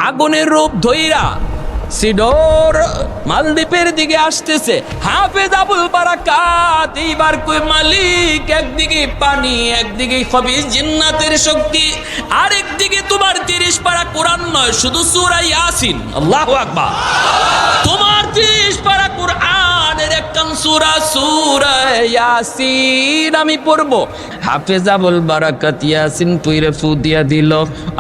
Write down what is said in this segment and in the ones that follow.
আগুনের রূপ ধইরা সিডর মালদ্বীপের দিকে আসতেছে। হাফেজ আবুল বারাকাত এইবার কই মালিক, একদিকে পানি, একদিকে খবিস জিন্নাতের শক্তি, আরেকদিকে তোমার 30 পারা কোরআন নয়, শুধু সূরা ইয়াসিন। আল্লাহু আকবার। তোমার 30 পারা কোরআনের একখান সূরা, সূরা ইয়াসিন আমি পড়বো। হাফেজ আবুল বারাকাত ইয়াসিন পইরে ফু দিয়া দিল।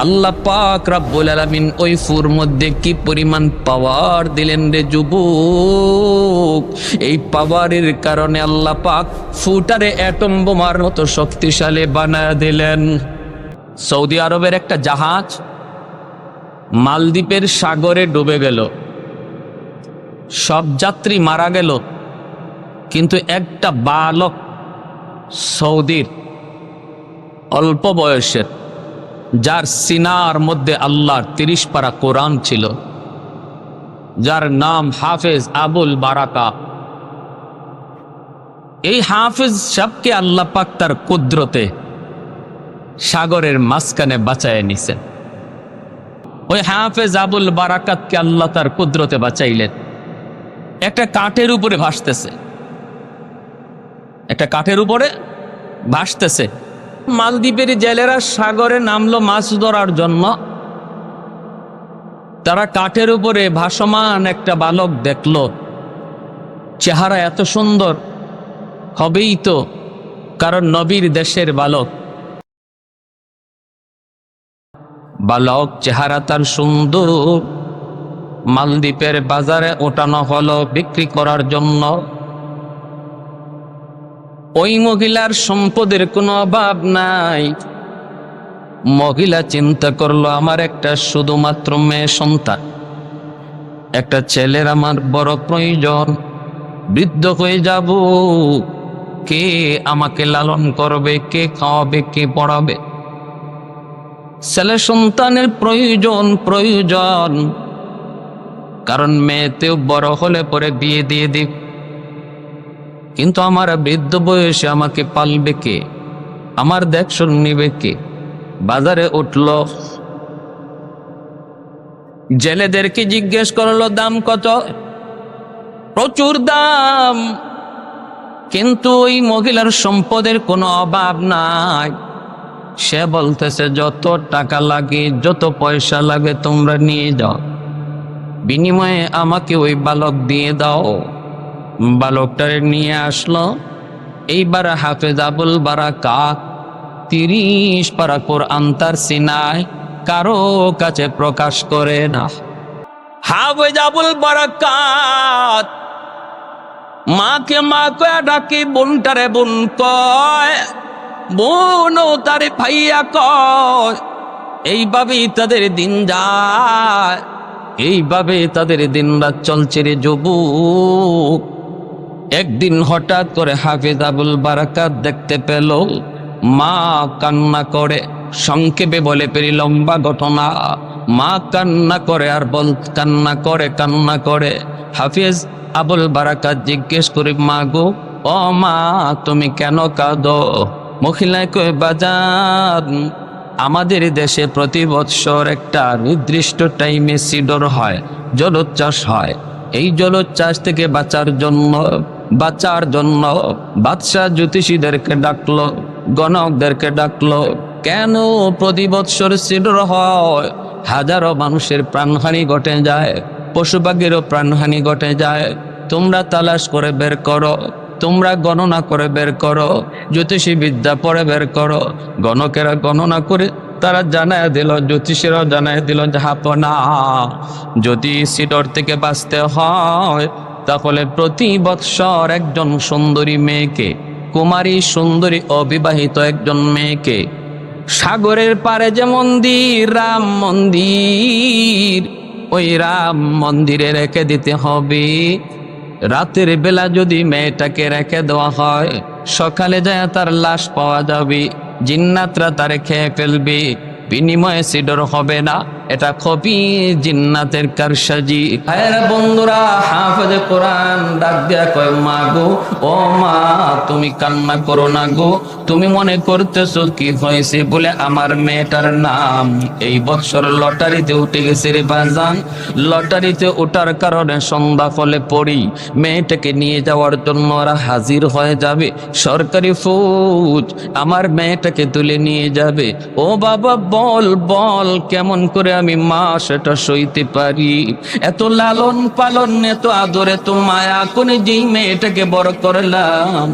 আল্লাহ পাক রব্বুল আলামিন ওই ফুর মধ্যে কি পরিমাণ পাওয়ার দিলেন রে যুবক! এই পাওয়ারের কারণে আল্লাহ পাক ফুটারে অ্যাটম বোমার মতো শক্তিশালী বানায় দিলেন। সৌদি আরবের একটা জাহাজ মালদ্বীপের সাগরে ডুবে গেল, সব যাত্রী মারা গেল, কিন্তু একটা বালক সৌদির অল্প বয়সের, যার সিনার মধ্যে আল্লাহর 30 পারা কোরআন ছিল, যার নাম হাফেজ আবুল বারাকাত। এই হাফেজ সাহেবকে আল্লাহ পাক তার কুদরতে সাগরের মাঝখানে বাঁচায় নিছেন। ওই হাফেজ আবুল বারাকাতকে আল্লাহ তার কুদরতে বাঁচাইলেন। একটা কাঠের উপরে ভাসতেছে, একটা কাঠের উপরে ভাসতেছে। মালদ্বীপের জেলেরা সাগরে নামলো মাছ ধরার জন্য। তারা কাঠের উপরে ভাসমান একটা বালক দেখলো, চেহারা এত সুন্দর, হবেই তো, কারণ নবীর দেশের বালক। বালক চেহারা তার সুন্দর, মালদ্বীপের বাজারে ওঠানো হলো বিক্রি করার জন্য। ওই মহিলার সম্পদের কোনো অভাব নাই। মহিলা চিন্তা করলো, আমার একটা শুধুমাত্র মেয়ে সন্তান, একটা ছেলের আমার বড় প্রয়োজন। বৃদ্ধ হয়ে যাব, কে আমাকে লালন করবে, কে খাওয়াবে, কে পড়াবে? ছেলে সন্তানের প্রয়োজন, কারণ মেয়েতেও বড় হলে পরে বিয়ে দিয়ে দিব, কিন্তু আমার বৃদ্ধ বয়সে আমাকে পালবে কে, আমার দেখশন নিবে কে? বাজারে উঠল, জেলেদেরকে জিজ্ঞেস করলো দাম কত? প্রচুর দাম, কিন্তু ওই মহিলার সম্পদের কোনো অভাব নাই। সে বলতেছে, যত টাকা লাগে, যত পয়সা লাগে তোমরা নিয়ে যাও, বিনিময়ে আমাকে ওই বালক দিয়ে দাও। বালকটারে নিয়ে আসলো। এইবার হাফেজ আবুল বারাকাত 30 পারা কোরআন তার সিনায় কারো কাছে প্রকাশ করে না। হাফেজ আবুল বারাকাত মাকে মা কয়া ডাকে, বোনটারে বোন কয়, বোনও তারে ভাইয়া কয়। এইভাবেই তাদের দিন যায়, এইভাবে তাদের দিন রাত চলছে রে যুবক। একদিন হঠাৎ করে হাফেজ আবুল বারাকাত দেখতে পেল মা কান্না করে। সংক্ষেপে বলে পেরি লম্বা ঘটনা। মা কান্না করে আর কান্না করে। হাফেজ আবুল বারাকাত জিজ্ঞেস করে, মা গো, ও মা, তুমি কেন কাঁদো? মহিলায় কয়, বাজান, আমাদের দেশে প্রতি বৎসর একটা নির্দিষ্ট টাইমে সিডর হয়, জলোচ্ছ্বাস হয়। এই জলোচ্ছ্বাস থেকে বাঁচার জন্য বাদশাহ জ্যোতিষীদেরকে ডাকলো, গণকদেরকে ডাকলো। কেন প্রতি বৎসর সিডর হয়? হাজারো মানুষের প্রাণহানি ঘটে যায়, পশু পাখিরও প্রাণহানি ঘটে যায়। তোমরা তালাশ করে বের করো, তোমরা গণনা করে বের করো, জ্যোতিষী বিদ্যা পড়ে বের করো। গণকেরা গণনা করে তারা জানায় দিল, জ্যোতিষীরাও জানায় দিল যে হাপনা, যদি সিডর থেকে বাঁচতে হয় তাহলে প্রতি বৎসর একজন সুন্দরী মেয়েকে, কুমারী সুন্দরী অবিবাহিত একজন মেয়েকে সাগরের পারে যে মন্দির, রাম মন্দির, ওই রাম মন্দিরে রেখে দিতে হবে। রাতের বেলা যদি মেয়েটাকে রেখে দেওয়া হয়, সকালে যায় তার লাশ পাওয়া যাবে, জিন্নাতরা তারে খেয়ে ফেলবে, বিনিময়ে সিডর হবে না। এটা কবি জিন্নাতের কারসাজি। ভাইরা বন্ধুরা, হাফেজে কোরআন ডাক দিয়া কয়, মা গো, ও মা, তুমি কান্না করো না গো, তুমি মনে করতেছো কি হয়েছে বলে আমার মেয়েটার নাম এই বছর লটারিতে উঠে গেছে রে বাজান। লটারিতে ওঠার কারণে সন্ধ্যা ফলে পড়ি মেয়েটাকে নিয়ে যাওয়ার জন্য ওরা হাজির হয়ে যাবে, সরকারি ফৌজ আমার মেয়েটাকে তুলে নিয়ে যাবে। ও বাবা, বল বল কেমন করে আমি মা সেটা সইতে পারি? এত লালন পালন, এত আদর, এত মায়া করে যেই মেয়েটাকে বড় করলাম,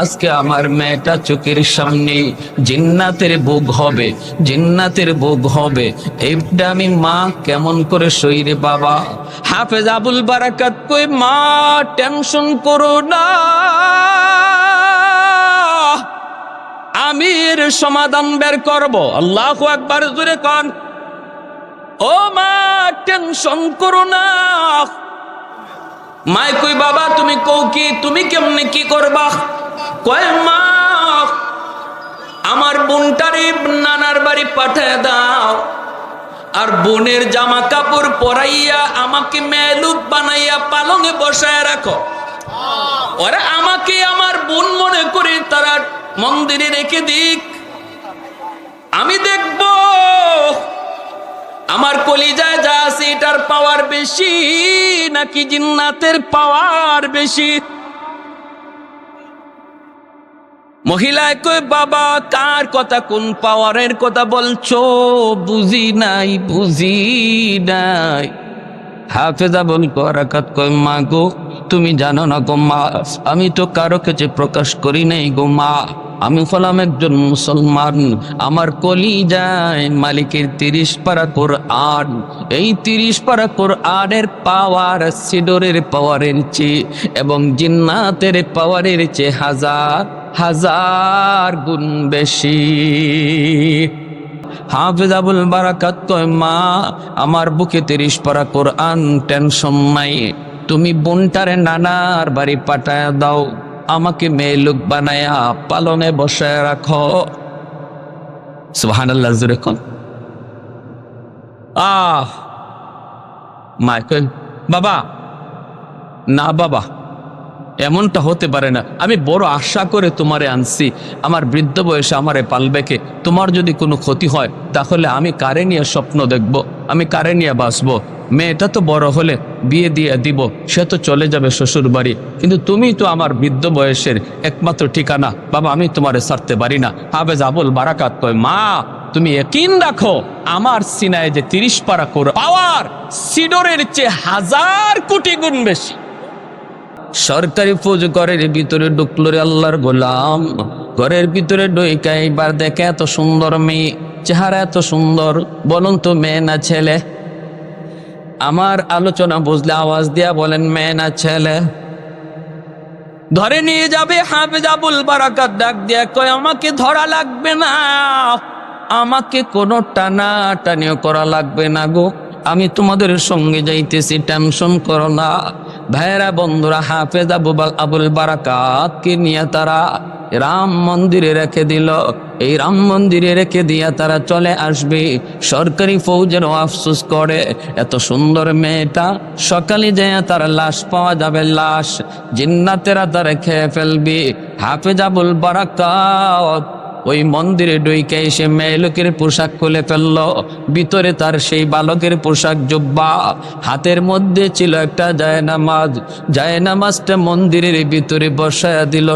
আজকে আমার মেয়েটা চোখের সামনে জিন্নাতের ভোগ হবে, জিন্নাতের ভোগ হবে, এইটা আমি মা কেমন করে সই রে বাবা। হাফেজ আবুল বারাকাত কই, মা টেনশন করো না, আমি এর সমাধান বের করব। আল্লাহু আকবার জোরে কন। ও মা টেনশন করো না। মাই কই, বাবা তুমি কও কি, তুমি কেমনে কি করবা? কয়, মা আমার বোনটারে নানার বাড়ি পাঠায় দাও, আর বোনের জামা কাপড় পরাইয়া আমাকে মেলুক বানাইয়া পালঙে বসায় রাখো। ওরা আমাকে আমার বোন মনে করে তারা মন্দিরে রেখে দিক, আমি দেখব আমার কলিজায় যা আছে এটার পাওয়ার বেশি নাকি জিন্নাতের পাওয়ার বেশি। মহিলায় কই, বাবা কার কথা, কোন পাওয়ারের কথা বলছো? বুঝি নাই, বুঝি নাই। হাফেজ আবুল বারাকাত কয়, মা গো, তুমি জানো না গো মা, আমি তো কারো কাছে প্রকাশ করি নাই গো মা, আমি হলাম একজন মুসলমান। আমার কলিজায় মালিকের 30 পারা কোরআন, এই 30 পারা কোরআনের পাওয়ার সিডরের পাওয়ারের চেয়ে এবং জিন্নাতের পাওয়ারের চেয়ে হাজার হাজার গুণ বেশি। হাফেজ আবুল বারাকাত কয়, মা আমার বুকে 30 পারা কোরআন, টেনশন নাই, তুমি বোনটারে নানার বাড়ি পাঠায় দাও, আমাকে মেয়ে লোক বানায়া পালনে বসায় রাখো। সুবহানাল্লাহ জোরে কোন। মাইকেল, বাবা না বাবা, এমনটা হতে পারে না, আমি বড় আশা করে তোমারে আনছি, আমার বৃদ্ধ বয়সে আমারে পালবে কে? তোমার যদি কোনো ক্ষতি হয় তাহলে আমি কারে নিয়ে স্বপ্ন দেখব, আমি কারে নিয়ে বাঁচবো? মেয়েটা তো বড় হলে বিয়ে দিয়ে দিব, সে তো চলে যাবে শ্বশুর বাড়ি, কিন্তু তুমি তো আমার বৃদ্ধ বয়সের একমাত্র ঠিকানা, বাবা আমি তোমারে ছাড়তে পারি না। হাফেজ আবুল বারাকাত কয়, মা তুমি ইয়াকিন রাখো, আমার সিনায় যে 30 পারা কোরআন পাওয়ার সিডরের চেয়ে হাজার কোটি গুণ বেশি। সরকারি ফৌজ ঘরের ভিতরে ঢুকলো রে আল্লাহর গোলাম, ঘরের ভিতরে ঢুকে এবার দেখে এত সুন্দর মেয়ে, চেহারা এত সুন্দর, বলুন তো মেয়ে না ছেলে? আমার আলোচনা বুঝলে আওয়াজ দিয়া বলেন, মেয়ে না ছেলে? ধরে নিয়ে যাবে। হাফেজ আবুল বারাকাত ডাক দিয়া কয়, আমাকে ধরা লাগবে না, আমাকে কোনো টানা টানিও করা লাগবে না গো, আমি তোমাদের সঙ্গে যাইতেছি, টেনশন করো না। ভাইরা বন্ধুরা, হাফেজ আবুল বারাকাতকে নিয়ে তারা রাম মন্দিরে রেখে দিল। এই রাম মন্দিরে রেখে দিয়া তারা চলে আসবে। সরকারি ফৌজের আফসোস করে, এত সুন্দর মেয়েটা সকালে যায় তার লাশ পাওয়া যাবে, লাশ জিন্নাতেরা তারা খেয়ে ফেলবে। হাফেজ আবুল বারাকাত ওই মন্দিরে ঢুকে এসে মেয়ে লোকের পোশাক খুলে ফেললো, ভিতরে তার সেই বালকের পোশাক জুব্বা, হাতের মধ্যে ছিল একটা জায়নামাজ, জায়নামাজটা মন্দিরের ভিতরে বসায়া দিল,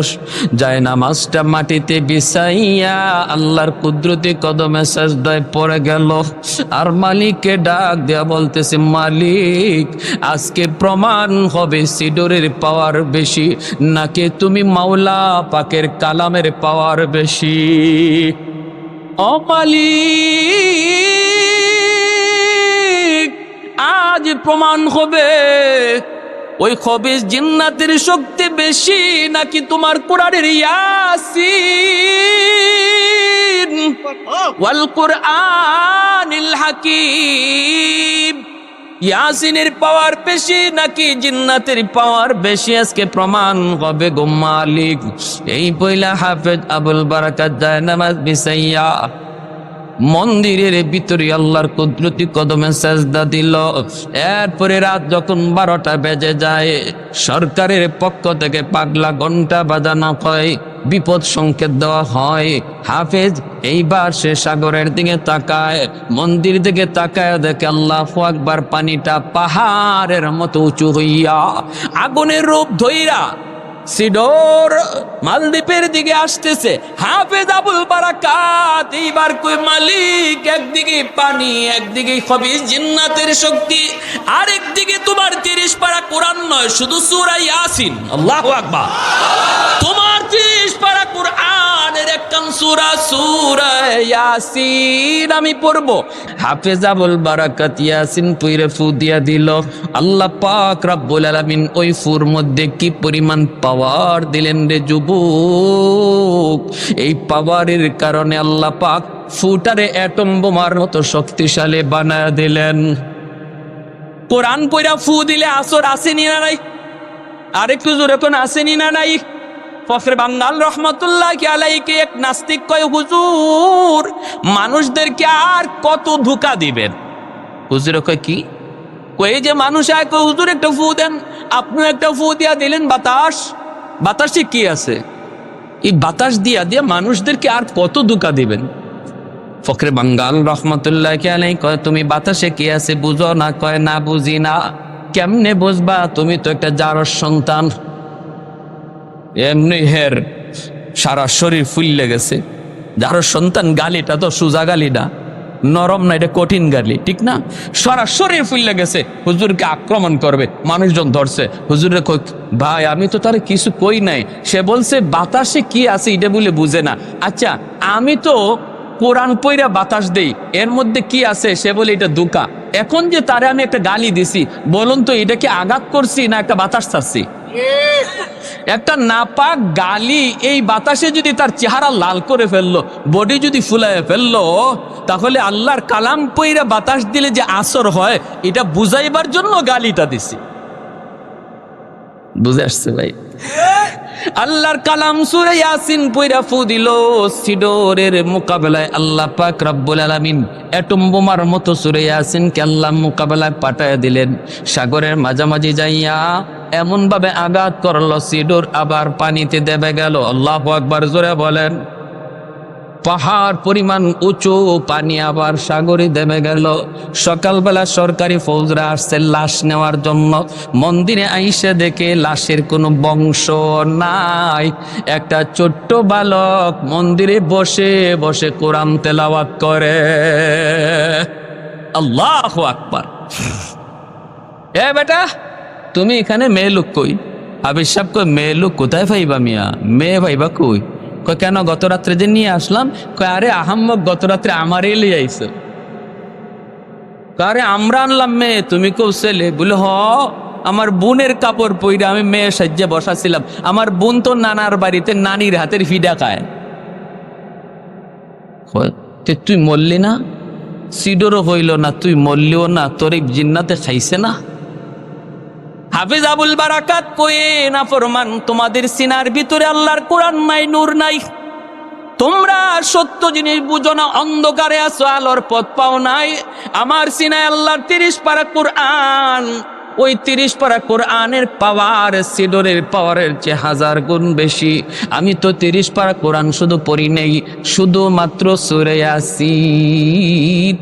জায়নামাজটা মাটিতে বিছাইয়া আল্লাহর কুদরতি কদমে সাজদায় পড়ে গেল। আর মালিককে ডাক দেয়া বলতেছে, মালিক আজকে প্রমাণ হবে সিডরের পাওয়ার বেশি নাকি তুমি মাওলা পাকের কালামের পাওয়ার বেশি। ও মালিক, আজ প্রমাণ হবে ওই খবিস জিন্নাতের শক্তি বেশি নাকি তোমার কোরআনের ইয়াসিন ওয়াল কুরআনিল হাকিম, ইয়াসিনের পাওয়ার বেশি নাকি জিন্নাতের পাওয়ার বেশি? আজকে প্রমাণ হবে গো মালিক। এই পয়লা হাফেজ আবুল বারাকাত জায়নামাজ বিছাইয়া মন্দিরের ভিতরে আল্লাহর কুদরতি কদমে সেজদা দিল। এরপরে রাত যখন 12টা বেজে যায়, সরকারের পক্ষ থেকে পাগলা ঘন্টা বাজানো হয়, বিপদ সংকেত দেওয়া হয়। হাফেজ এইবার সে সাগরের দিকে তাকায়, মন্দির দিকে তাকায়, দেখে আল্লাহু আকবার, পানিটা পাহাড়ের মতো উঁচু হইয়া আগুনের রূপ ধইরা সিডর মালদ্বীপের দিকে আসতেছে। হাফেজ আবুল বারাকাত এইবার কই, মালিক, একদিকে পানি, একদিকে খবিস জিন্নাতের শক্তি, আরেকদিকে তোমার 30 পারা কোরআন নয়, শুধু সূরা ইয়াসিন। আল্লাহু আকবার। তোমার 30 পারা কোরআনের একখান সূরা, সূরা ইয়াসিন আমি পড়ব। হাফেজ আবুল বারাকাত ইয়াসিন পইরে ফু দিয়া দিল। আল্লাহ পাক রব্বুল আলামিন ওই ফুর মধ্যে কি পরিমাণ পাওয়ার দিলেন রে যুবক! এই পাওয়ারের কারণে আল্লাহ পাক ফুটারে অ্যাটম বোমার মতো শক্তিশালী বানায় দিলেন। কোরআন পড়া ফু দিলে আসর আসেনি না নাই? আরেকটু জোরে কোন আসেনি না নাই? ফখরে বাঙ্গাল রহমতুল্লাহি আলাইহি এক নাস্তিক কয়, হুজুর মানুষদেরকে আর কত ধোঁকা দিবেন? হুজুর কয় কি? কই যে মানুষ আয়, কই হুজুর একটা ফু দেন। আপনি একটা ফু দিয়া দিলেন, বাতাস, বাতাসে কি আছে? এই বাতাস দিয়া দিয়া মানুষদেরকে আর কত ধোঁকা দিবেন? ফখরে বাঙ্গাল রহমতুল্লাহি আলাইহি কয়, তুমি বাতাসে কি আছে বুঝো না? কয় না, বুঝি না। কেমনে বুঝবা? তুমি তো একটা জারজ সন্তান। এমনি হের সারা শরীর ফুললে গেছে। জারজ সন্তান গালিটা তো সোজা গালি না, নরম না, এটা কঠিন গালি, ঠিক না? সারা শরীর ফুললে গেছে, হুজুরকে আক্রমণ করবে, মানুষজন ধরছে। হুজুরে কই, ভাই আমি তো তার কিছু কই নাই, সে বলছে বাতাসে কি আছে এটা বলে বুঝে না। আচ্ছা আমি তো কোরআন পইরা বাতাস দেই, এর মধ্যে কি আছে? সে বলে এটা ধোঁকা। এখন যে তারে আমি একটা গালি দিছি, বলুন তো এটা কি আঘাত করছি না একটা বাতাস ছাড়ছি? একটা নাপাক গালি এই বাতাসে যদি তার চেহারা লাল করে ফেললো, বডি যদি ফুলায় ফেললো, তাহলে আল্লাহর কালাম পইরা বাতাস দিলে যে আসর হয়, এটা বুঝাইবার জন্য গালিটা দিছি। বুঝে আসছে ভাই? আল্লাহর কালাম সূরা ইয়াসিন পইরা ফু দিল, সিডরের মোকাবেলায় আল্লাহ পাক রব্বুল আলামিন অ্যাটম বোমার মতো সূরা ইয়াসিনকে আল্লাহ মোকাবেলায় পাঠায় দিলেন। সাগরের মাঝামাঝি যাইয়া এমন ভাবে আঘাত করলো, সিডর আবার পানিতে দেবে গেল। আল্লাহু আকবার জোরে বলেন। পাহাড় পরিমাণ উঁচু পানি আবার সাগরে দেবে গেল। সকালবেলা সরকারি ফৌজরা আসছে লাশ নেওয়ার জন্য। মন্দিরে আইসে দেখে লাশের কোনো বংশ নাই। একটা ছোট্ট বালক মন্দিরে বসে বসে কোরআন তেলাওয়াত করে। আল্লাহু আকবার। এ বেটা, তুমি এখানে মেয়ে লোক কই? হাফেজ সাহেব কই, মেয়ে লোক কোথায় পাইবা মিয়া? মেয়ে পাইবা কই? কয় কেন, গত রাত্রে যে নিয়ে আসলাম? কয় আরে আহাম্মক, গত রাত্রে আমারই লিয়ে আইছো। আরে আমরা আনলাম মেয়ে, তুমি কেউ ছেলে? বলে হ, আমার বোনের কাপড় পইরা আমি মেয়ে সাজ্জে বসাছিলাম। আমার বোন তো নানার বাড়িতে নানির হাতের ফিডা খায়। তুই মরলি না? সিডরও হইল না, তুই মরলিও না, তোর এই জিন্নাতে খাইছে না? হাফেজ আবুল বারাকাত কয়ে, না ফরমান, তোমাদের সিনার ভিতরে আল্লাহর কোরআন নাই, নূর নাই। তোমরা সত্য জিনিস বুঝো না, অন্ধকারে আছো, আলোর পথ পাও নাই। আমার সিনায় আল্লাহর 30 পারা কোরআন। ওই 30 পারা কোরআনের পাওয়ার সিডরের পাওয়ারের চেয়ে 1000 গুণ বেশি। আমি তো 30 পারা কোরআন শুধু পড়ি নেই, শুধুমাত্র সূরা ইয়াসিন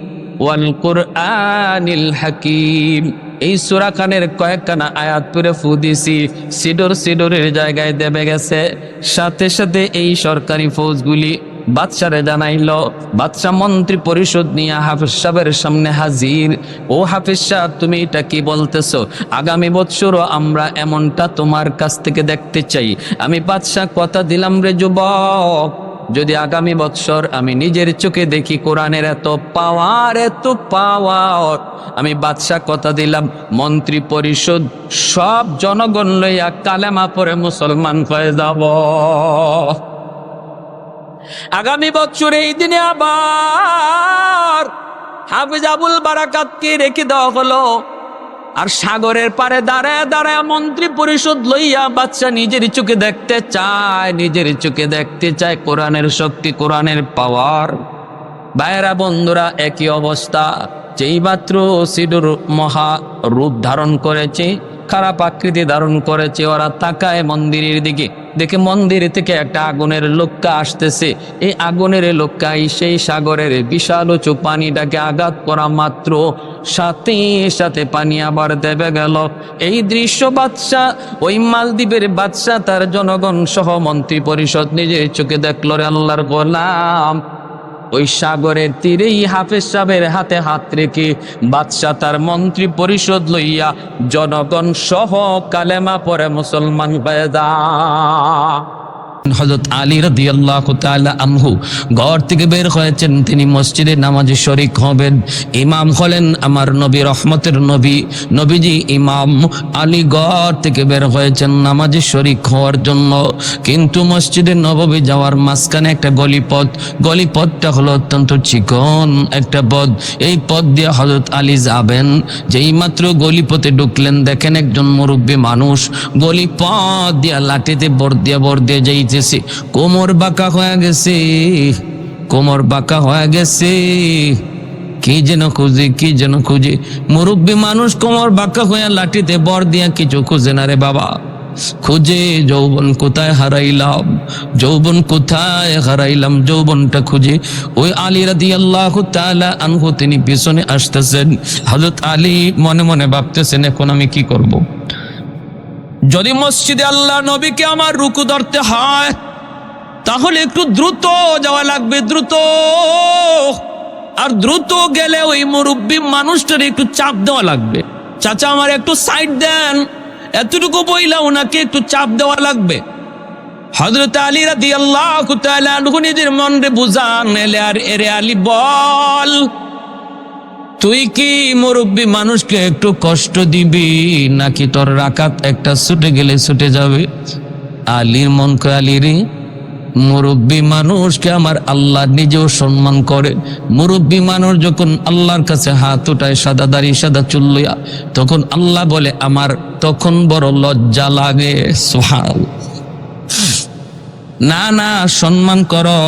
ওয়াল কুরআনিল হাকিম, এই সূরা খানের কয়েকখানা আয়াত পড়ে ফু দিছি, সিডরের জায়গায় দেবে গেছে। সাথে সাথে এই সরকারি ফৌজগুলি বাদশারে জানাইল। বাদশা মন্ত্রী পরিষদ নিয়ে হাফেজ সাহেবের সামনে হাজির। ও হাফেজ সাহেব, তুমি এটা কি বলতেছো? আগামী বৎসরও আমরা এমনটা তোমার কাছ থেকে দেখতে চাই। আমি বাদশা কথা দিলাম রে যুবক, যদি আগামী বৎসর আমি নিজের চোখে দেখি কোরআনের এত পাওয়ার, আমি বাদশা কথা দিলাম, মন্ত্রী পরিষদ সব জনগণ লইয়া কালেমা পড়ে মুসলমান হয়ে যাব। আগামী বছর এই দিনে আবার হাফেজ আবুল বারাকাতকে রেখে দেওয়া হলো। আর সাগরের পারে দাঁড়ায় দাঁড়ায় মন্ত্রী পরিষদ লইয়া বাদশা নিজের চোখে দেখতে চায়, কোরআনের শক্তি, কোরআনের পাওয়ার। ভাইয়েরা বন্ধুরা, একই অবস্থা। যেই মাত্র সিডুর মহা রূপ ধারণ করেছে, খারাপ আকৃতি ধারণ করেছে, ওরা তাকায় মন্দিরের দিকে, দেখে মন্দির থেকে একটা আগুনের লোক্কা আসতেছে। এই আগুনের লোক্কাই সেই সাগরের বিশাল উঁচু পানিটাকে আঘাত করা মাত্র সাথে সাথে পানি আবার দেবে গেল। এই দৃশ্য বাদশাহ, ওই মালদ্বীপের বাদশাহ তার জনগণ সহ মন্ত্রী পরিষদ নিজের চোখে দেখলো। রে আল্লাহর গোলাম, ওই সাগরের তীরেই হাফেজ সাহেবের হাতে হাত রেখে বাদশাহ তার মন্ত্রী পরিষদ লইয়া জনগণ সহ কালেমা পরে মুসলমান হয়ে যায়। হযরত আলী রাদিয়াল্লাহু তাআলা আনহু ঘর থেকে বের হয়েছেন, তিনি মসজিদে নামাজে শরীক হবেন। ইমাম হলেন আমার নবী, রহমতের নবী, নবীজি ইমাম। আলী ঘর থেকে বের হয়েছেন নামাজে শরীক হওয়ার জন্য, কিন্তু মসজিদে নববী যাওয়ার মাঝখানে একটা গলিপথ, গলিপথটা হলো অত্যন্ত চিকন একটা পথ। এই পথ দিয়ে হযরত আলী যাবেন। যেই মাত্র গলিপথে ঢুকলেন, দেখেন একজন মুরব্বী মানুষ গলিপথ দিয়া লাঠিতে বর দিয়ে যাই, কোমর বাঁকা হয়ে গেছে, কোমর বাঁকা হয়ে গেছে। কি যেন খুঁজে মুরব্বী মানুষ কোমর বাঁকা হয়ে লাঠিতে বর দিয়া কিছু খুঁজে না রে বাবা, খুঁজে যৌবন কোথায় হারাইলাম, যৌবন কোথায় হারাইলাম, যৌবনটা খুঁজে। ওই আলী রাদিয়াল্লাহু তাআলা আনহু তিনি পিছনে আসতেছেন। হযরত আলী মনে মনে ভাবতেছেন, এখন আমি কি করব? যদি মসজিদে আল্লাহ নবীকে আমার রুকু ধরতে হয়, তাহলে একটু দ্রুত যাওয়া লাগবে, দ্রুত। আর দ্রুত গেলে ওই মুরব্বী মানুষটার একটু চাপ দেওয়া লাগবে। চাচা আমার একটু সাইড দেন, এতটুকু বইলা ওনাকে একটু চাপ দেওয়া লাগবে। হযরত আলী রাদিয়াল্লাহু তাআলা আনহু নিজের মনে বুঝান, এরে আলী বল, তুই কি মুরব্বী মানুষকে একটু কষ্ট দিবি, নাকি তোর রাকাত একটা ছুটে গেলে ছুটে যাবে? আলীর মন কয়, আলী রে, মুরব্বী মানুষকে আমার আল্লাহ নিজেও সম্মান করে। মুরব্বী মানুষ যখন আল্লাহর কাছে হাত উঠায় সাদা দাড়ি সাদা চুল লইয়া, তখন আল্লাহ বলে আমার তখন বড় লজ্জা লাগে। সুবহানাল্লাহ। না না, সম্মান করো,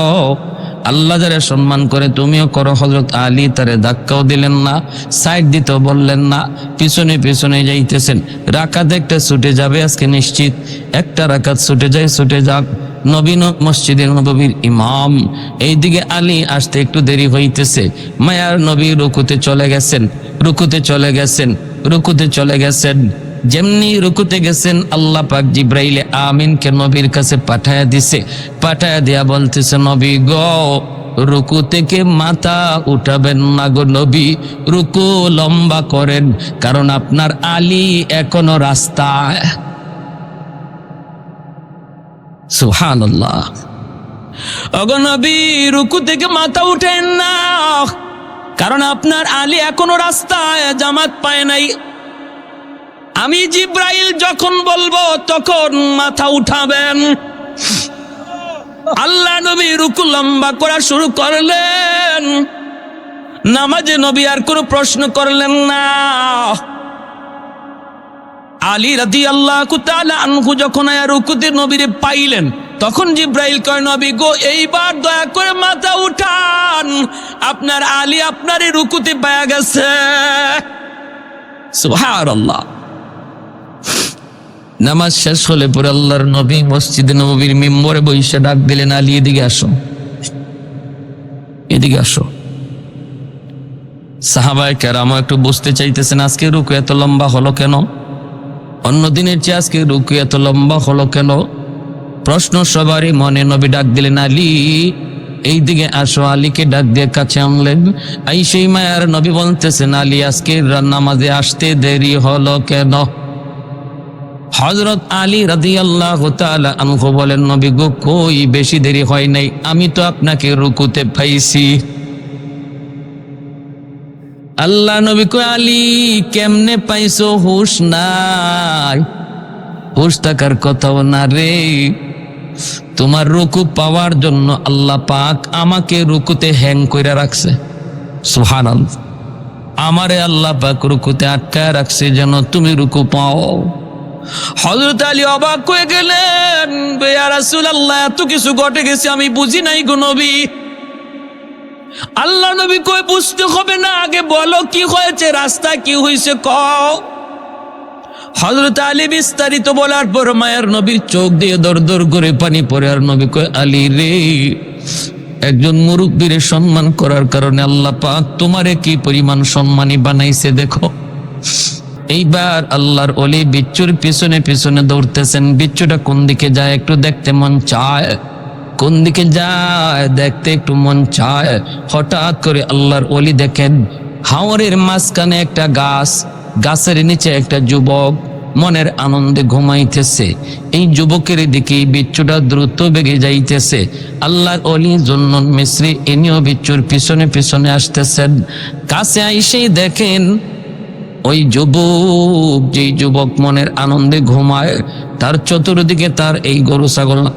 আল্লাহ যারা সম্মান করে তুমিও করো। হযরত আলী তারে ধাক্কাও দিলেন না, সাইড দিতেও বললেন না, পিছনে পিছনে যাইতেছেন। রাকাত একটা ছুটে যাবে আজকে নিশ্চিত, একটা রাকাত ছুটে যায়, ছুটে যাক। নবী মসজিদের নববীর ইমাম, এইদিকে আলী আসতে একটু দেরি হইতেছে। মায়ার নবী রুকুতে চলে গেছেন, রুকুতে চলে গেছেন, রুকুতে চলে গেছেন। যেমনি রুকুতে গেছেন, আল্লাহ পাক জিব্রাইল আমিনকে নবীর কাছে পাঠায়া দিছে। পাঠায়া দিয়া বলতেছে, নবী গো, রুকু থেকে মাথা উঠাবেন না গো নবী, রুকু লম্বা করেন, কারণ আপনার আলী এখনো রাস্তায়। সুবহানাল্লাহ। ওগো নবী, রুকু থেকে মাথা উঠেন না, কারণ আপনার আলী এখনো রাস্তায়, জামাত পায় নাই। আমি জিব্রাইল যখন বলবো তখন মাথা উঠাবেন। আল্লাহ নবী রুকু লম্বা করা শুরু করলেন। নামাজে নবী আর কোনো প্রশ্ন করলেন না। আলী রাদিয়াল্লাহু তাআলা আনহু যখন রুকুতে নবীরে পাইলেন, তখন জিব্রাইল কয়, নবী গো, এইবার দয়া করে মাথা উঠান, আপনার আলী আপনারই রুকুতে পায়া গেছে। সুবহানাল্লাহ। নামাজ শেষ হলে পরে আল্লাহর নবী মসজিদে নববীর মিম্বরে বসে ডাক দিলেন, আলী এদিকে আসো, এদিকে আসো। সাহাবায়ে কেরাম একটু বুঝতে চাইতেছেন, আজকে রুকু এত লম্বা হলো কেন, অন্য দিনের চেয়ে আজকে রুকু এত লম্বা হলো কেন? প্রশ্ন সবারই মনে। নবী ডাক দিলেন, আলী এইদিকে আসো। আলীকে ডাক দিয়ে কাছে আনলেন। সেই মায়ার নবী বলতেছেন, আলী আজকে নামাজে আসতে দেরি হলো কেন? হযরত আলী রাদিয়াল্লাহু তাআলা আনহু বলেন, নবী গো, কই বেশি দেরি হয় নাই, আমি তো আপনাকে রুকুতে পাইছি। আল্লাহ নবী কয়, আলী কেমনে পাইছো? হুশ নাই, হুশ থাকার কথাও না রে। তোমার রুকু পাওয়ার জন্য আল্লাহ পাক আমাকে রুকুতে হ্যাং কইরা রাখছে। সুবহানাল্লাহ। আমারে আল্লাহ পাক রুকুতে আটকায় রাখছে যেন তুমি রুকু পাও। হযরত আলী অবাক হয়ে গেলেন, ইয়া রাসূলুল্লাহ, এত কিছু ঘটে গেছে আমি বুঝি নাই গো নবী। আল্লাহ নবী কয় বুঝতে হবে না, আগে বলো কি হয়েছে, রাস্তায় কি হয়েছে কও। হযরত আলী বিস্তারিত বলার পর মায়ের নবীর চোখ দিয়ে দর দর করে পানি পড়ে। আর নবী কয় আলী রে, একজন মুরব্বীর সম্মান করার কারণে আল্লাহ পাক তোমারে কি পরিমাণ সম্মানী বানাইছে দেখো। এইবার আল্লাহর ওলি বিচ্ছুর পিছনে পিছনে দৌড়তেছেন। বিচ্ছুটা কোন দিকে যায় একটু দেখতে মন চায়, কোন দিকে যায় দেখতে একটু মন চায়। হঠাৎ করে আল্লাহর ওলি দেখেন হাওরের মাঝখানে একটা গাছ, গাছের নিচে একটা যুবক মনের আনন্দে ঘুমাইতেছে। এই যুবকের দিকে বিচ্ছুটা দ্রুত বেগে যাইতেছে। আল্লাহর ওলি জুন্নুন মিসরি ইনিও বিচ্ছুর পিছনে পিছনে আসতেছেন। কাছে আইসেই দেখেন ওই যুবক, যেই যুবক মনের আনন্দে ঘুমায়, তার চতুর্দিকে তার এই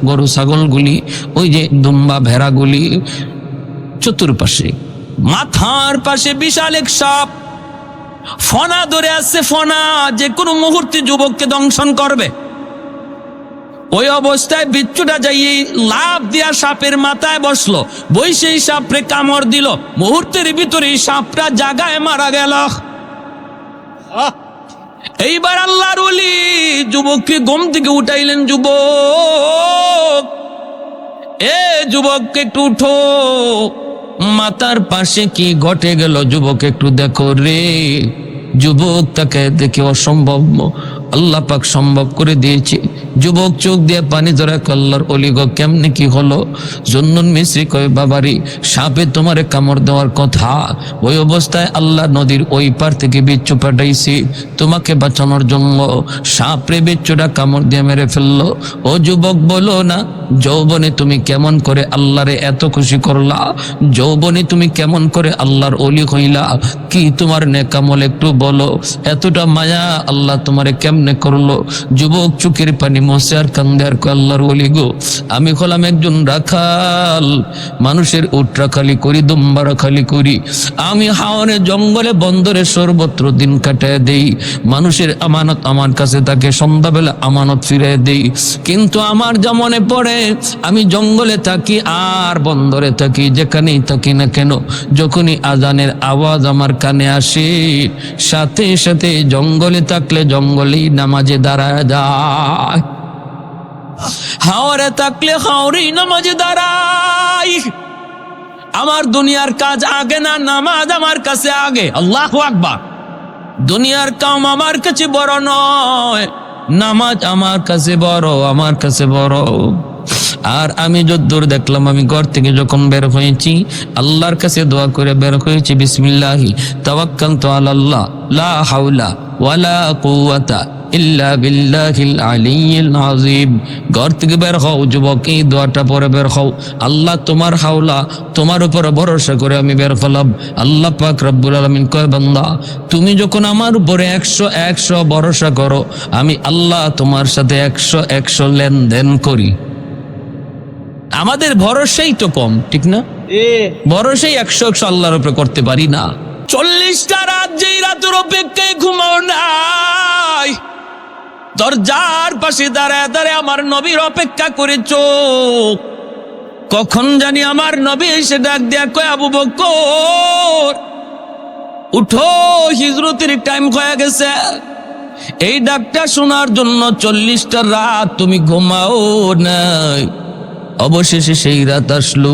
গরু ছাগলগুলি, ওই যে দুম্বা ভেড়াগুলি চতুর্পাশে। মাথার পাশে বিশাল এক সাপ ফনা ধরে আছে, ফনা যে কোনো মুহূর্তে যুবককে দংশন করবে। ওই অবস্থায় বিচ্ছুটা যাই লাফ দিয়া সাপের মাথায় বসলো, বৈশেই সাপরে কামড় দিল। মুহূর্তের ভিতরে সাপটা জাগায় মারা গেল। এইবার আল্লাহর ওলি যুবককে ঘুম থেকে উঠাইলেন। যুবক, এ যুবক একটু উঠো, মাথার পাশে কি ঘটে গেল যুবক একটু দেখো রে। যুবক তাকে দেখে অসম্ভব আল্লাহ পাক সম্ভব করে দিয়েছে। যুবক চোখ দিয়ে পানি ধরে আল্লাহর ওলি গো কেমনে কি হলো? জুন্নুন মিসরি কয় বাবারি, সাপে তোমারে কামড় দেওয়ার কথা, ওই অবস্থায় আল্লাহ নদীর ওই পার থেকে বিচ্ছু পাঠাইছি তোমাকে বাঁচানোর জন্য। সাপরে বিচ্ছুটা কামড় দিয়ে মেরে ফেললো। ও যুবক বলো না, যৌবনে তুমি কেমন করে আল্লাহরে এত খুশি করলা? যৌবনে তুমি কেমন করে আল্লাহর ওলি হইলা? কি তোমার নেকামল একটু বলো, এতটা মায়া আল্লাহ তোমারে কেমনে করলো? যুবক চোখের পানি মোছে আর কান্দে আর আল্লাহর ওলি গো, আমি হলাম একজন রাখাল, মানুষের উট রাখালি করি, দুম্বা রাখালি করি। আমি হাওরে জঙ্গলে বন্দরে সর্বত্র দিন কাটায় দেই। মানুষের আমানত আমার কাছে তাকে সন্ধ্যাবেলা আমানত ফিরিয়ে দেই। কিন্তু আমার যা মনে পড়ে, আমি জঙ্গলে থাকি আর বন্দরে থাকি, যেখানেই থাকি না কেন, যখনই আজানের আওয়াজ আমার কানে আসে, সাথে সাথে জঙ্গলে থাকলে জঙ্গলেই নামাজে দাঁড়ায় যায়, হাওরে থাকলে হাওরেই নামাজে দাঁড়াই। আমার দুনিয়ার কাজ আগে না, নামাজ আমার কাছে আগে। আল্লাহু আকবার। দুনিয়ার কাম আমার কাছে বড় নয়, নামাজ আমার কাছে বড়, আমার কাছে বড়। আর আমি যদ্দূর দেখলাম, আমি ঘর থেকে যখন বের হয়েছি আল্লাহর কাছে দোয়া করে বের হয়েছি, বিসমিল্লাহি তাওয়াক্কালতু আলাল্লাহ লা হাওলা ওয়ালা কুওয়াতা ইল্লা বিল্লাহিল আলিয়্যিল আযীম। ঘর থেকে বের হও যুবক, এই দোয়াটা পরে বের হও। আল্লাহ তোমার হাওলা, তোমার উপর ভরসা করে আমি বের হলাম। আল্লাহ পাক রব্বুল আলামিন কয় বান্দা, তুমি যখন আমার উপরে 100 ভরসা করো, আমি আল্লাহ তোমার সাথে 100 লেনদেন করি। আমাদের ভরসাই তো কম, ঠিক না? ভরসাই 100 আল্লাহর উপরে করতে পারি না। 40টা রাত যেই রাতের অপেক্ষায় ঘুমাও নাই, দরজার পাশে দাঁড়ায় দাঁড়ায় আমার নবীর অপেক্ষা করেছ। কখন জানি আমার নবী এসে ডাক দেয়া কয়, আবু বকর উঠো, হিজরতের টাইম হয়ে গেছে। এই ডাকটা শোনার জন্য 40টা রাত তুমি ঘুমাও নাই। অবশেষে সেই রাত আসলো,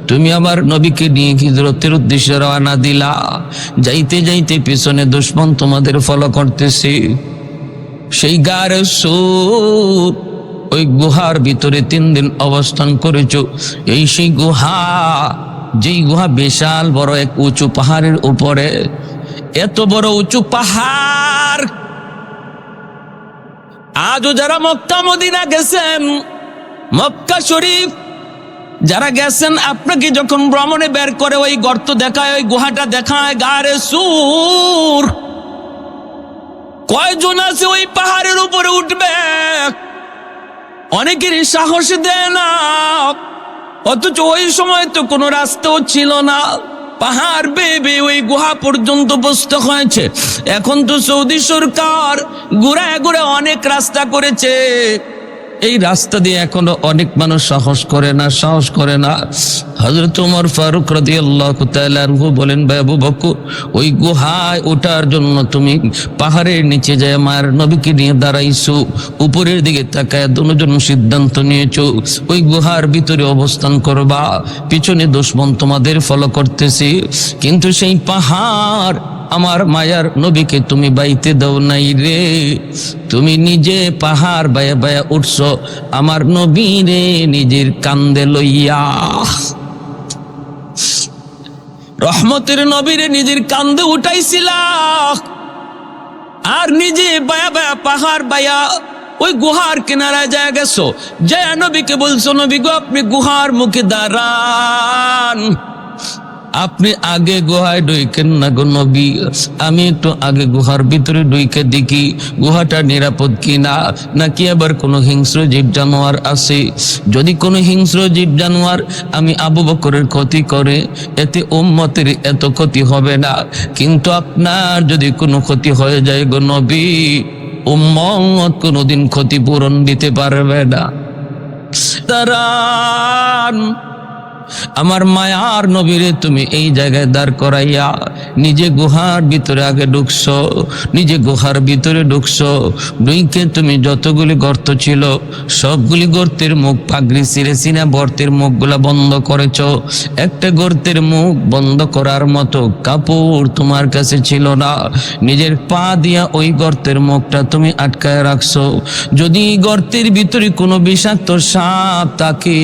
তুমি আমার নবীকে নিয়ে হিজরতের উদ্দেশ্যে রওনা দিলা। যাইতে যাইতে পিছনে দুশমন তোমাদের ফলো করতেছে। সেই গারে সুর, ওই গুহার ভিতরে 3 দিন অবস্থান করেছ। এই সেই গুহা, যেই গুহা বিশাল বড় এক উঁচু পাহাড়ের উপরে। এত বড় উঁচু পাহাড়, আজও যারা মক্কা মদিনা গেছেন, মক্কা শরীফ যারা গেছেন, আপনাকে যখন ভ্রমণে বের করে ওই গর্ত দেখায়, ওই গুহাটা দেখায়, গারে সুর, কয়জন আছে ওই পাহাড়ের উপরে উঠবে? অনেকেরই সাহস দেয় না। অথচ ওই সময় তো কোনো রাস্তাও ছিল না, পাহাড় বেয়ে ওই গুহা পর্যন্ত বসতে হয়েছে। এখন তো সৌদি সরকার ঘুরে ঘুরে অনেক রাস্তা করেছে, এই রাস্তা দিয়ে এখনো অনেক মানুষ সাহস করে না। হযরত ওমর ফারুক রাদিয়াল্লাহু তাআলা আনহু বলেন, ভাই আবু বকর, ওই গুহায় ওঠার জন্য তুমি পাহাড়ের নিচে যায় মায়ের নবীকে নিয়ে দাঁড়াইছো, উপরের দিকে তাকায় দুজন সিদ্ধান্ত নিয়েছো ওই গুহার ভিতরে অবস্থান করবা, পিছনে দুশমন তোমাদের ফলো করতেছে, কিন্তু সেই পাহাড় আমার মায়ার নবীকে তুমি বাইতে দাও নাই রে, তুমি নিজে পাহাড় বায়া বায়া উঠছো আমার নবী রে নিজের কান্দে লইয়া। রহমতের নবীরে নিজের কান্দে উঠাইছিলা আর নিজে বায়া বায়া পাহাড় বায়া ওই গুহার কিনারায় যায় গেছো, জয় নবীকে বলছো, নবী গো আপনি গুহার মুখে দাঁড়ান, আপনি আগে গুহায় ঢুকেন না গো নবী, আমি একটু আগে গুহার ভিতরে ঢুকে দেখি গুহাটা নিরাপদ কিনা, নাকি আবার কোনো হিংস্র জীব জানোয়ার আছে, যদি কোনো হিংস্র জীব জানোয়ার আমি আবু বকরের ক্ষতি করে এতে উম্মতের এত ক্ষতি হবে না, কিন্তু আপনার যদি কোনো ক্ষতি হয়ে যায় গো নবী, উম্মত কোনোদিন ক্ষতিপূরণ দিতে পারবে না। দাঁড়ান, আমার মায়ার নবীরে তুমি এই জায়গায় দাঁড় করাইয়া নিজে গুহার ভিতরে আগে ঢুকছো, নিজে গুহার ভিতরে ঢুকছো, ঢুকে তুমি যতগুলি গর্ত ছিল সবগুলি গর্তের মুখ পাগড়ি ছিঁড়ে ছিঁড়ে গর্তের মুখগুলা বন্ধ করেছো, একটা গর্তের মুখ বন্ধ করার মতো কাপড় তোমার কাছে ছিল না, নিজের পা দিয়া ওই গর্তের মুখটা তুমি আটকায় রাখছো, যদি গর্তের ভিতরে কোনো বিষাক্ত সাপ থাকে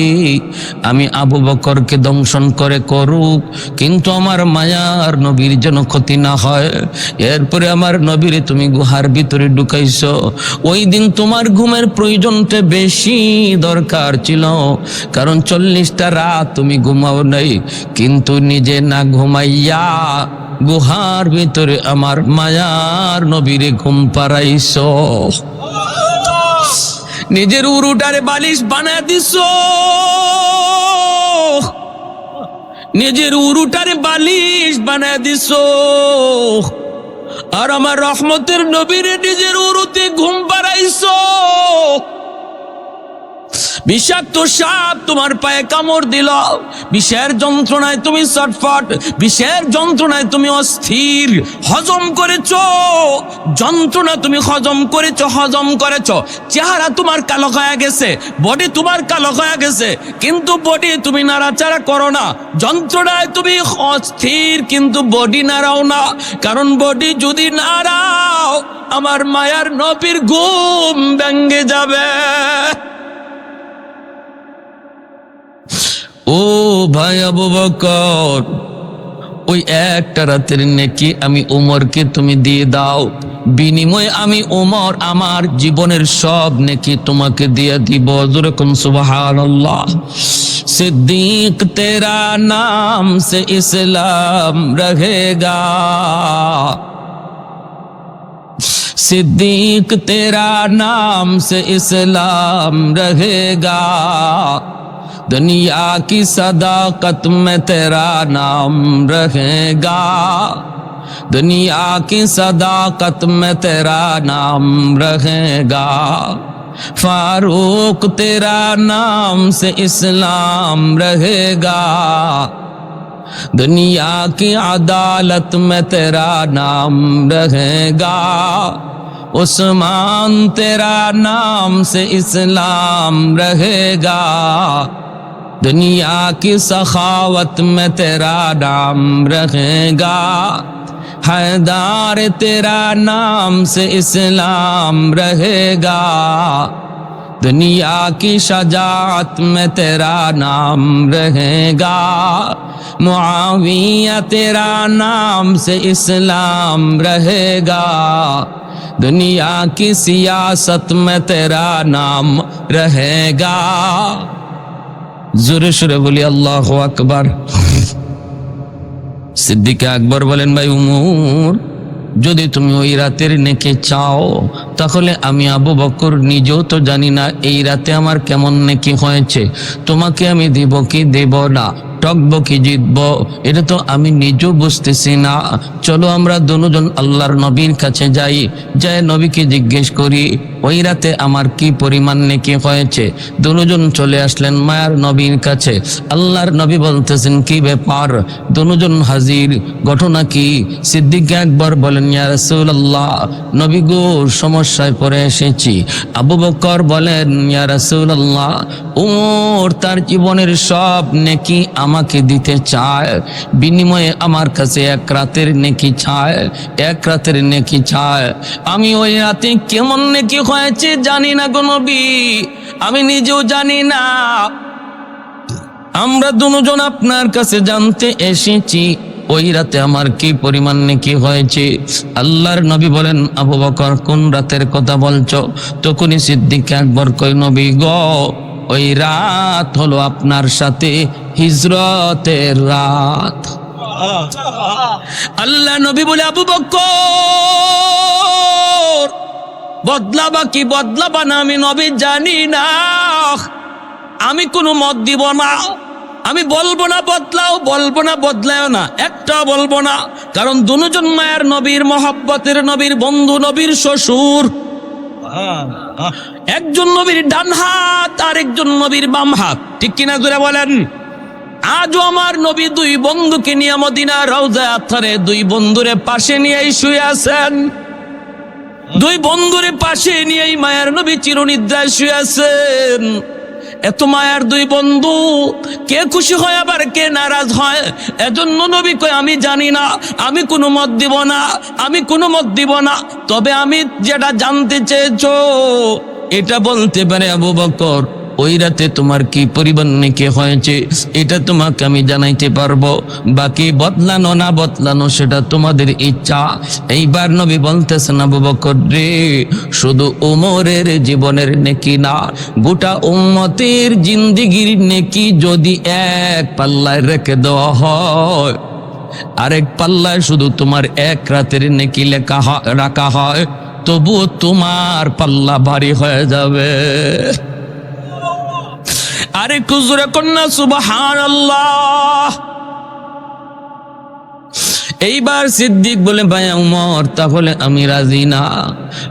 আমি আবু বকর কে দংশন করে করুক, কিন্তু আমার মায়ার নবীর যেন ক্ষতি না হয়। এরপরে আমার নবীরে তুমি গুহার ভিতরে ঢুকাইছো, ওই দিন তোমার ঘুমের প্রয়োজনটা বেশি দরকার ছিল, কারণ 40টা রাত তুমি ঘুমাও নাই, কিন্তু নিজে না ঘুমাইয়া গুহার ভিতরে আমার মায়ার নবীরে ঘুম পাড়াইছো, নিজের উরুটারে বালিশ বানায় দিছো, নিজের উরুটারে বালিশ বানায় দিছো, আর আমার রহমতের নবীরে নিজের উরুতে ঘুম পাড়াইছো। বিষাক্ত সাপ তোমার পায়ে কামড় দিল, বিষের যন্ত্রণায় তুমি ছটফট, বিষের যন্ত্রণায় তুমি অস্থির, হজম করেছো, যন্ত্রণা তুমি হজম করেছো, চেহারা তোমার কালো হয়ে গেছে, বডি তোমার কালো হয়ে গেছে, কিন্তু বডি তুমি নাড়াচাড়া করো না, যন্ত্রণায় তুমি অস্থির কিন্তু বডি নাড়াও না, কারণ বডি যদি নাড়াও আমার মায়ার নবীর ঘুম ভেঙে যাবে। ও ভাই আবু বকর, ওই একটা রাতের নেকি আমি উমরকে তুমি দিয়ে দাও, বিনিময়ে আমি উমর আমার জীবনের সব নেকি তোমাকে দিয়ে দিব। যেরকম সুবহানাল্লাহ। सिद्दीक तेरा नाम से इस्लाम रहेगा, सिद्दीक तेरा नाम से इस्लाम रहेगा, दुनिया की सदाकत में तेरा नाम रहेगा, दुनिया की सदाकत में तेरा नाम रहेगा, फारूक तेरा नाम से इस्लाम रहेगा, दुनिया की अदालत में तेरा नाम रहेगा, उस्मान तेरा नाम से इस्लाम रहेगा, दुनिया की सखावत में तेरा नाम रहेगा, हैदार तेरा नाम से इस्लाम रहेगा, दुनिया की शजाअत में तेरा नाम रहेगा, मुआविया तेरा नाम से इस्लाम रहेगा, दुनिया की सियासत में तेरा नाम रहेगा। জোরে সুরে বলি আল্লাহু আকবার। সিদ্দিক আকবর বলেন, ভাই উমর, যদি তুমি ওই রাতের নেকি চাও তাহলে আমি আবু বকর নিজেও তো জানি না এই রাতে আমার কেমন নেকি হয়েছে, তোমাকে আমি দেব কি দেব না, ঠকবো কি জিতবো এটা তো আমি নিজেও বুঝতেছি না। চলো আমরা দুজন আল্লাহর নবীর কাছে যাই, যাই নবীকে জিজ্ঞেস করি ওই রাতে আমার কি পরিমাণ নেকি হয়েছে। দুজন চলে আসলেন মায়ার নবীর কাছে। আল্লাহর নবী বলতেছেন কি ব্যাপার? দুজন হাজির, ঘটনা কি? সিদ্দিক আকবর বলেন ইয়া রাসূলুল্লাহ, নবী গো সমস্যায় পড়ে এসেছি। আবু বকর বলেন ইয়া রাসূলুল্লাহ, ওমর তার জীবনের সব নেকি আমাকে দিতে চায়, বিনিময়ে আমার কাছে এক রাতের নেকি চায়, এক রাতের নেকি চায়। আমি ওই রাতে কেমন নেকি হয়েছে জানি না গো নবী, আমি নিজেও জানি না। আমরা দুজন আপনার কাছে জানতে এসেছি ওই রাতে আমার কি পরিমাণ নেকি হয়েছে। আল্লাহর নবী বলেন আবু বকর কোন রাতের কথা বলছো? তখনই সিদ্দিক আকবর কই নবী গো, ওই রাত হলো আপনার সাথে হিজরতের রাত। আল্লাহ নবী বলে আবু বকর বদলাবা কি বদলাবা না আমি নবী জানি না, আমি কোনো মত দিব না, আমি বলবো না বদলাও, বলবো না বদলাও না, একটা বলবো না। কারণ দুজন মায়ের নবীর মহব্বতের নবীর বন্ধু, নবীর শ্বশুর। একজন নবীর ডান হাত আর একজন নবীর বাম হাত, ঠিক কিনা জোরে বলেন? আজও আমার নবী দুই বন্ধুকে নিয়ে মদিনার রওজা আতহারে দুই বন্ধুরে পাশে নিয়েই শুয়ে আছেন। দুই বন্ধুরে পাশে নিয়েই মায়ের নবী চিরনিদ্রায় শুয়ে আছেন। এত মায়ার দুই বন্ধু, কে খুশি হয় আবার কে নারাজ হয়। এজন্য নবী কয় আমি জানি না, আমি কোনো মত দিব না, আমি কোনো মত দিব না। তবে আমি যেটা জানতে চেয়েছো এটা বলতে পারে আবু বকর, ওই রাতে তোমার কি পরিমাণ নেকি হয়েছে এটা তোমাকে আমি জানাইতে পারবো। বাকি বদলানো না বদলানো সেটা তোমাদের ইচ্ছা। এইবার নবী বলতেছেন আবু বকর রে, শুধু উমরের জীবনের নেকি না, গোটা উম্মতের জিন্দেগির নেকি যদি এক পাল্লায় রেখে দেওয়া হয়, আরেক পাল্লায় শুধু তোমার এক রাতের নেকি রাখা হয়, তবুও তোমার পাল্লা ভারী হয়ে যাবে। আরে কুজুরে কন্যা সুবহানাল্লাহ। এইবার সিদ্দিক বলে ভাই উমর তাহলে আমি রাজি না।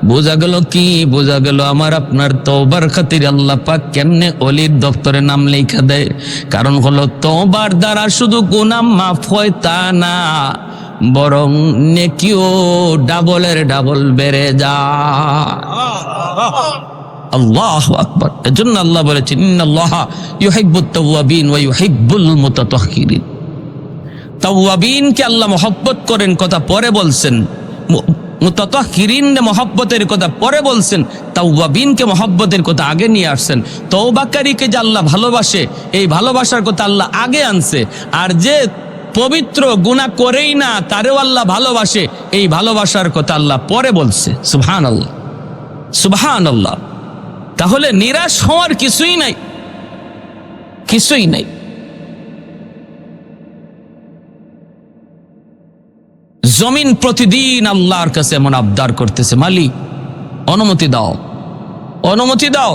বোঝা গেল কি? বোঝা গেল আমার আপনার তওবার খাতির আল্লাহ পাক কেমনে ওলির দপ্তরে নাম লেখা দেয়। কারণ হলো তওবার দ্বারা শুধু গুনাহ মাফ হয় তা না, বরং নেকিও ডাবলের ডাবল বেড়ে যায়। আল্লাহু আকবার। এজন্য আল্লাহ বলেছেন ইন্নাল্লাহা ইউহিব্বুত তাওয়াবিন ওয়া ইউহিব্বুল মুতাতাহহিরিন। তাওয়াবিনকে আল্লাহ মহব্বত করেন কথা পরে বলছেন, মুতাতাহহিরিন মহব্বতের কথা পরে বলছেন, তাওয়াবিনকে মহব্বতের কথা আগে নিয়ে আসছেন। তওবাকারীকে যে আল্লাহ ভালোবাসে এই ভালোবাসার কথা আল্লাহ আগে আনছে, আর যে পবিত্র গুনাহ করেই না তারেও আল্লাহ ভালোবাসে এই ভালোবাসার কথা আল্লাহ পরে বলছে। সুবহানাল্লাহ, সুবহানাল্লাহ। তাহলে নিরাশ হওয়ার কিছুই নাই, কিছুই নাই। জমিন প্রতিদিন আল্লাহর কাছে এমন আবদার করতেছে, মালিক অনুমতি দাও, অনুমতি দাও,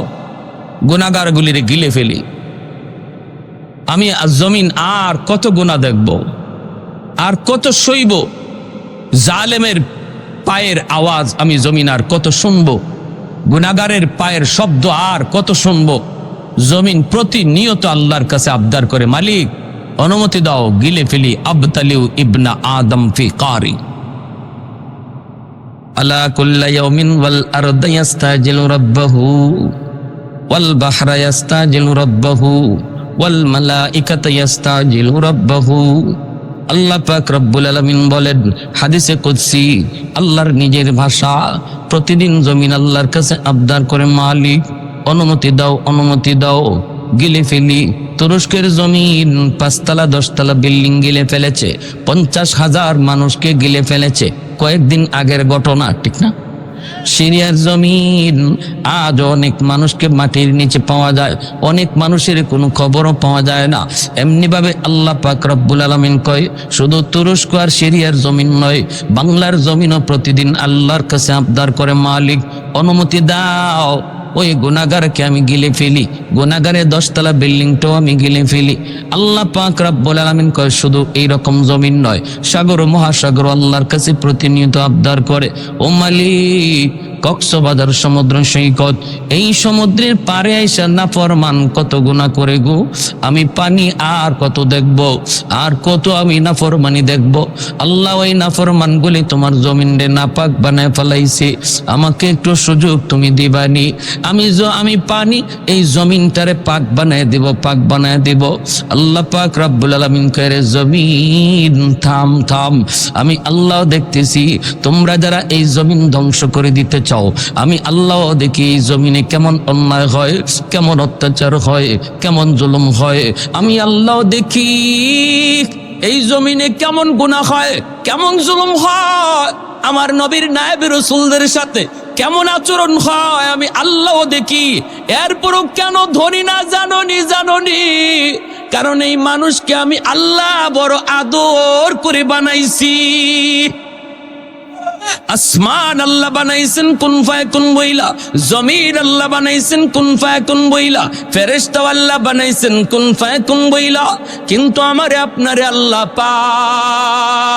গুনাহগারগুলির গিলে ফেলি। আমি জমিন আর কত গুনাহ দেখব, আর কত সইব? জালেমের পায়ের আওয়াজ আমি জমিন আর কত শুনবো? গুনাহগারের পায়ের শব্দ আর কত শুনবো? জমিন প্রতিনিয়ত আল্লাহর কাছে আবদার করে, মালিক অনুমতি দাও, গিলে ফেলি। আবতালিউ ইবনা আদম ফি কারি আলা কুল্লা ইয়াউমিন ওয়াল আরদু ইস্তাজিলু রাব্বাহু ওয়াল বাহরা ইস্তাজিলু রাব্বাহু ওয়াল মালাইকাতু ইস্তাজিলু রাব্বাহু। আল্লাহ পাক রব্বুল আলামিন বলেন হাদিসে কুদসি, আল্লাহর নিজের ভাষা, প্রতিদিন জমিন আল্লাহর কাছে আবদার করে, মালিক অনুমতি দাও, অনুমতি দাও, গিলে ফেলি। তুরস্কের জমিন 5 তলা 10 তলা বিল্ডিং গিলে ফেলেছে, 50,000 মানুষকে গিলে ফেলেছে, কয়েকদিন আগের ঘটনা, ঠিক না? সিরিয়ার জমিন আজ অনেক মানুষকে মাটির নিচে পাওয়া যায়, অনেক মানুষের কোনো খবরও পাওয়া যায় না। এমনি ভাবে আল্লাহ পাক রব্বুল আলামিন কয়, শুধু তুরস্ক আর সিরিয়ার জমিন নয়, বাংলার জমিনও প্রতিদিন আল্লাহর কাছে আবদার করে, মালিক অনুমতি দাও, ওই গুনাহগারকে আমি গিলে ফেলি, গুনাহগারের 10 তলা বিল্ডিংটাও আমি গিলে ফেলি। আল্লাহ পাক রব্বুল আলামিন কয় শুধু এইরকম জমিন নয়, সাগর মহাসাগর আল্লাহর কাছে প্রতিনিয়ত আবদার করে, ও মালিক কক্সবাজার সমুদ্র সৈকত, এই সমুদ্রের পারে আইসা নাফরমান কত গুনাহ করে গো, আমি পানি আর কত দেখব, আর কত আমি নাফরমানি দেখব। আল্লাহ ওই নাফরমানগুলি তোমার জমিনে নাপাক বানায় ফেলাইছে, আমাকে একটু সুযোগ তুমি দিবানি, আমি পানি এই জমিনটারে পাক বানায় দেব, পাক বানায় দেব। আল্লাহ পাক রব্বুল আলামিন কয় জমিন থাম থাম, আমি আল্লাহ দেখতেছি তোমরা যারা এই জমিন ধ্বংস করে দিতে চাও, আমি আল্লাহ দেখি এই জমিনে কেমন অন্যায় হয়, কেমন অত্যাচার হয়, কেমন জুলুম হয়। আমি আল্লাহ দেখি এই জমিনে কেমন গুনাহ হয়, কেমন জুলুম হয়, আমার নবীর নায়েব রাসূলদের সাথে কেমন আচরণ হয়, আমি আল্লাহ দেখি। এরপরও কেন ধরি না জাননি, কারণ এই মানুষকে আমি আল্লাহ বড় আদর করে বানাইছি। আসমান আল্লাহ বানাইছেন কুন ফায়াকুন বইলা, জমিন আল্লাহ বানাইছেন কুন ফায়াকুন বইলা, ফেরেশতা আল্লাহ বানাইছেন কুন ফায়াকুন বইলা, কিন্তু আমারে আপনারে আল্লাহ পাক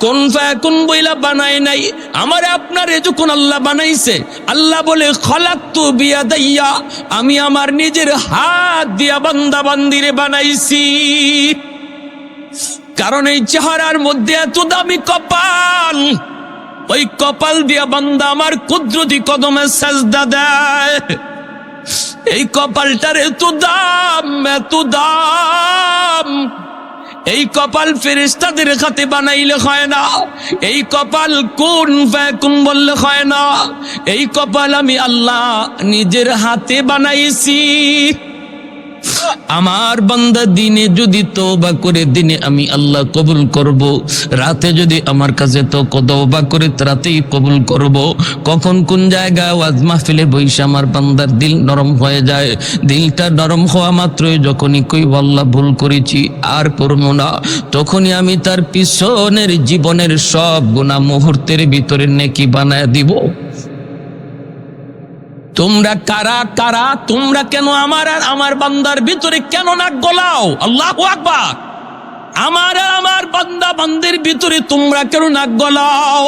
কুন ফায়াকুন বইলা বানায় নাই। আমারে আপনারে যখন আল্লাহ বানাইছে, আল্লাহ বলে খলাকতু বিয়াদাইয়া, আমি আমার নিজের হাত দিয়া বান্দা বান্দিরে বানাইছি। কারণ এই চেহারার মধ্যে এত দামি কপাল, ওই কপাল দিয়া বান্দা আমার কুদরতি কদমে সাজদা দেয়। এই কপালটার এত দাম, এত দাম। এই কপাল ফেরেশতাদের হাতে বানাইলে হয় না, এই কপাল কুন ফায়াকুন বললে হয় না, এই কপাল আমি আল্লাহ নিজের হাতে বানাইছি। আমার বান্দা দিনে যদি তওবা করে, দিনে আমি আল্লাহ কবুল করব, রাতে যদি আমার কাছে তো তওবা করে রাতেই কবুল করব। কখন কোন জায়গায় ওয়াজ মাহফিলে বইসা আমার বান্দার দিল নরম হয়ে যায়, দিলটা নরম হওয়া মাত্রই যখনই কই আল্লাহ ভুল করেছি আর করব না, তখনই আমি তার পিছনের জীবনের সব গুনাহ মুহূর্তের ভিতরে নেকি বানায় দিব। তোমরা কারা কারা, তোমরা কেন আমার আর আমার বান্দার ভিতরে কেন নাক গলাও? আল্লাহু আকবার। আমার আর আমার বান্দা বান্দির ভিতরে তোমরা কেন নাক গলাও?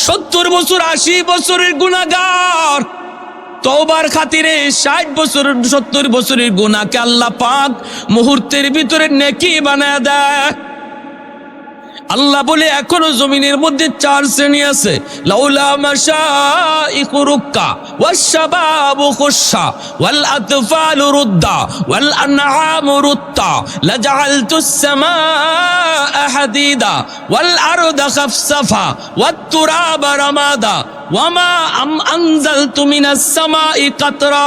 70 বছর 80 বছরের গুনাহগার তওবার খাতিরে 60 বছর 70 বছরের গুনাহকে আল্লাহ পাক মুহূর্তের ভিতরে নেকি বানায় দেয়। আল্লাহ বলে এখনো জমিনের মধ্যে 4 শ্রেণী আছে। লাউলা মাশাইখু রুক্কা ওয়াশশাবাবু খুশশা ওয়াল আতফালু রুদ্দা ওয়াল আনআমু রুত্তা লাজআলতুস সামাআ হাদিদা ওয়াল আরদা খাফসাফা ওয়াত তুরাবা রামাদা ওয়ামা আনজালতু মিনাস সামাই কাতরা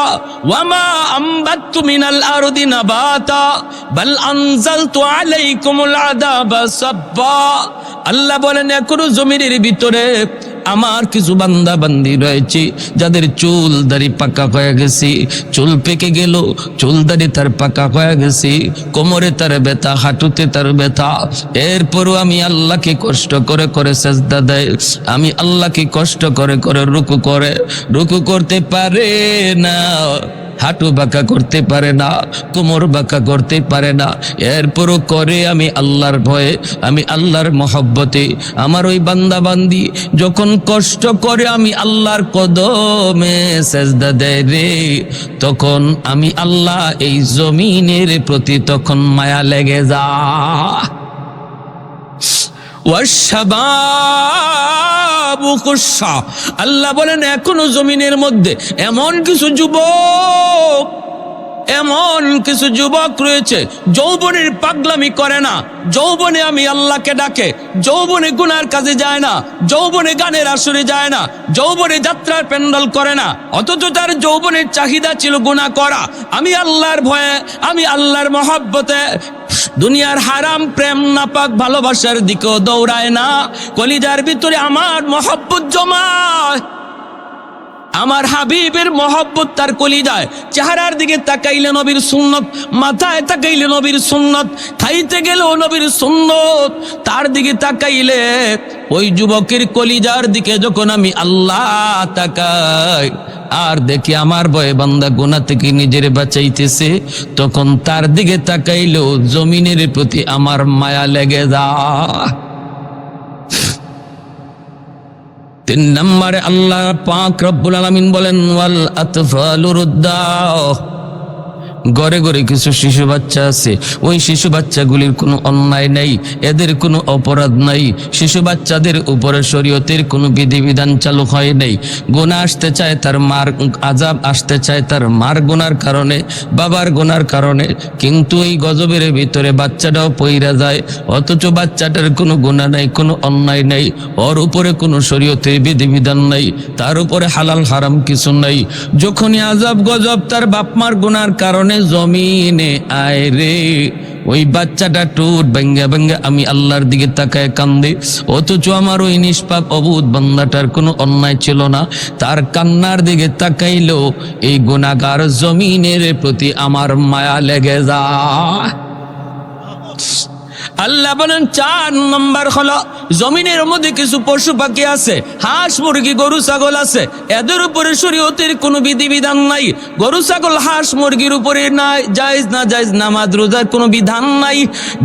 ওয়ামা আমবাততু মিনাল আরদি নাবাতা বাল আনজালতু আলাইকুমুল আযাবা সাব্বা। আল্লাহ বলেন এখনো জমিনের ভিতরে আমার কিছু বান্দা বান্দি রয়েছে যাদের চুল দাড়ি পাকা হয়ে গেছে, চুল পেকে গেল, চুল দাড়ি তার পাকা হয়ে গেছে, কোমরে তার ব্যথা, হাঁটুতে তার ব্যথা, এরপরও আমি আল্লাহকে কষ্ট করে করে সাজদা দেয়, আমি আল্লাহকে কষ্ট করে করে রুকু করতে পারে না, হাঁটু বাঁকা করতে পারে না, কোমর বাঁকা করতে পারে না, এরপরও করে আমি আল্লাহর ভয়ে, আমি আল্লাহর মহব্বতে। আমার ওই বান্দা বান্দি যখন কষ্ট করে আমি আল্লাহর কদমে সেজদা দেয় রে, তখন আমি আল্লাহ এই জমিনের প্রতি তখন মায়া লেগে যা। আল্লাহ বলেন এখনো জমিনের মধ্যে এমন কিছু যুবক রয়েছে যৌবনের পাগলামি করে না, যৌবনে আমি আল্লাহকে ডাকে, যৌবনে গুনার কাজে যায় না, যৌবনে গানের আসরে যায় না, যৌবনে যাত্রার প্যান্ডেল করে না, অথচ তার যৌবনের চাহিদা ছিল গুনাহ করা। আমি আল্লাহর ভয়ে, আমি আল্লাহর মহব্বতে দুনিয়ার হারাম প্রেম নাপাক ভালোবাসার দিকেও দৌড়ায় না, কলিজার ভিতরে আমার মহব্বত জমায়, আমার হাবিবের মহব্বত তার কলিজায়। চেহারার দিকে তাকাইলে নবীর সুন্নত, মাথায় তাকাইলে নবীর সুন্নত, খাইতে গেলেও নবীর সুন্নত, তার দিকে তাকাইলে ওই যুবকের কলিজার দিকে যখন আমি আল্লাহ তাকাই আর দেখি আমার ভয়ে বান্দা গুনাহ থেকে নিজের বাঁচাইতেছে, তখন তার দিকে তাকাইলেও জমিনের প্রতি আমার মায়া লেগে যায়। 3 নম্বরে আল্লাহ পাক রব্বুল আলামিন বলেন ওয়াল আতফালু রুদ্দাহ, ঘরে ঘরে কিছু শিশু বাচ্চা আছে, ওই শিশু বাচ্চাগুলির কোনো অন্যায় নেই, এদের কোনো অপরাধ নাই, শিশু বাচ্চাদের উপরে শরীয়তের কোনো বিধিবিধান চালু হয় নাই। গুনাহ আসতে চায় তার মার, আযাব আসতে চায় তার মার গুনার কারণে, বাবার গুনার কারণে, কিন্তু এই গজবের ভিতরে বাচ্চাটাও পইরা যায়, অথচ বাচ্চাটার কোনো গুনাহ নাই, কোনো অন্যায় নেই, ওর উপরে কোনো শরীয়তের বিধিবিধান নাই, তার উপরে হালাল হারাম কিছু নাই। যখনই আযাব গজব তার বাপ মার গুনার কারণে জমিনে আয় রে, ওই বাচ্চাটা টুট ভাঙ্গা ভাঙ্গা আমি আল্লাহর দিকে তাকায় কান্দে, অথচ আমার ওই নিষ্পাপ অবুধ বান্দাটার কোনো অন্যায় ছিল না, তার কান্নার দিকে তাকাইলো এই গুনাহগার জমিনের প্রতি আমার মায়া লেগে যায়। আল্লাহ বলেন 4 নম্বর হলো জমিনের মধ্যে কিছু পশু পাখি আছে, হাঁস মুরগি গরু ছাগল আছে, এদের উপরে শরীয়তের কোনো বিধিবিধান নাই। গরু ছাগল হাঁস মুরগির উপরে নাই জায়েজ না জায়েজ নামাজ রোজার কোনো বিধান নাই।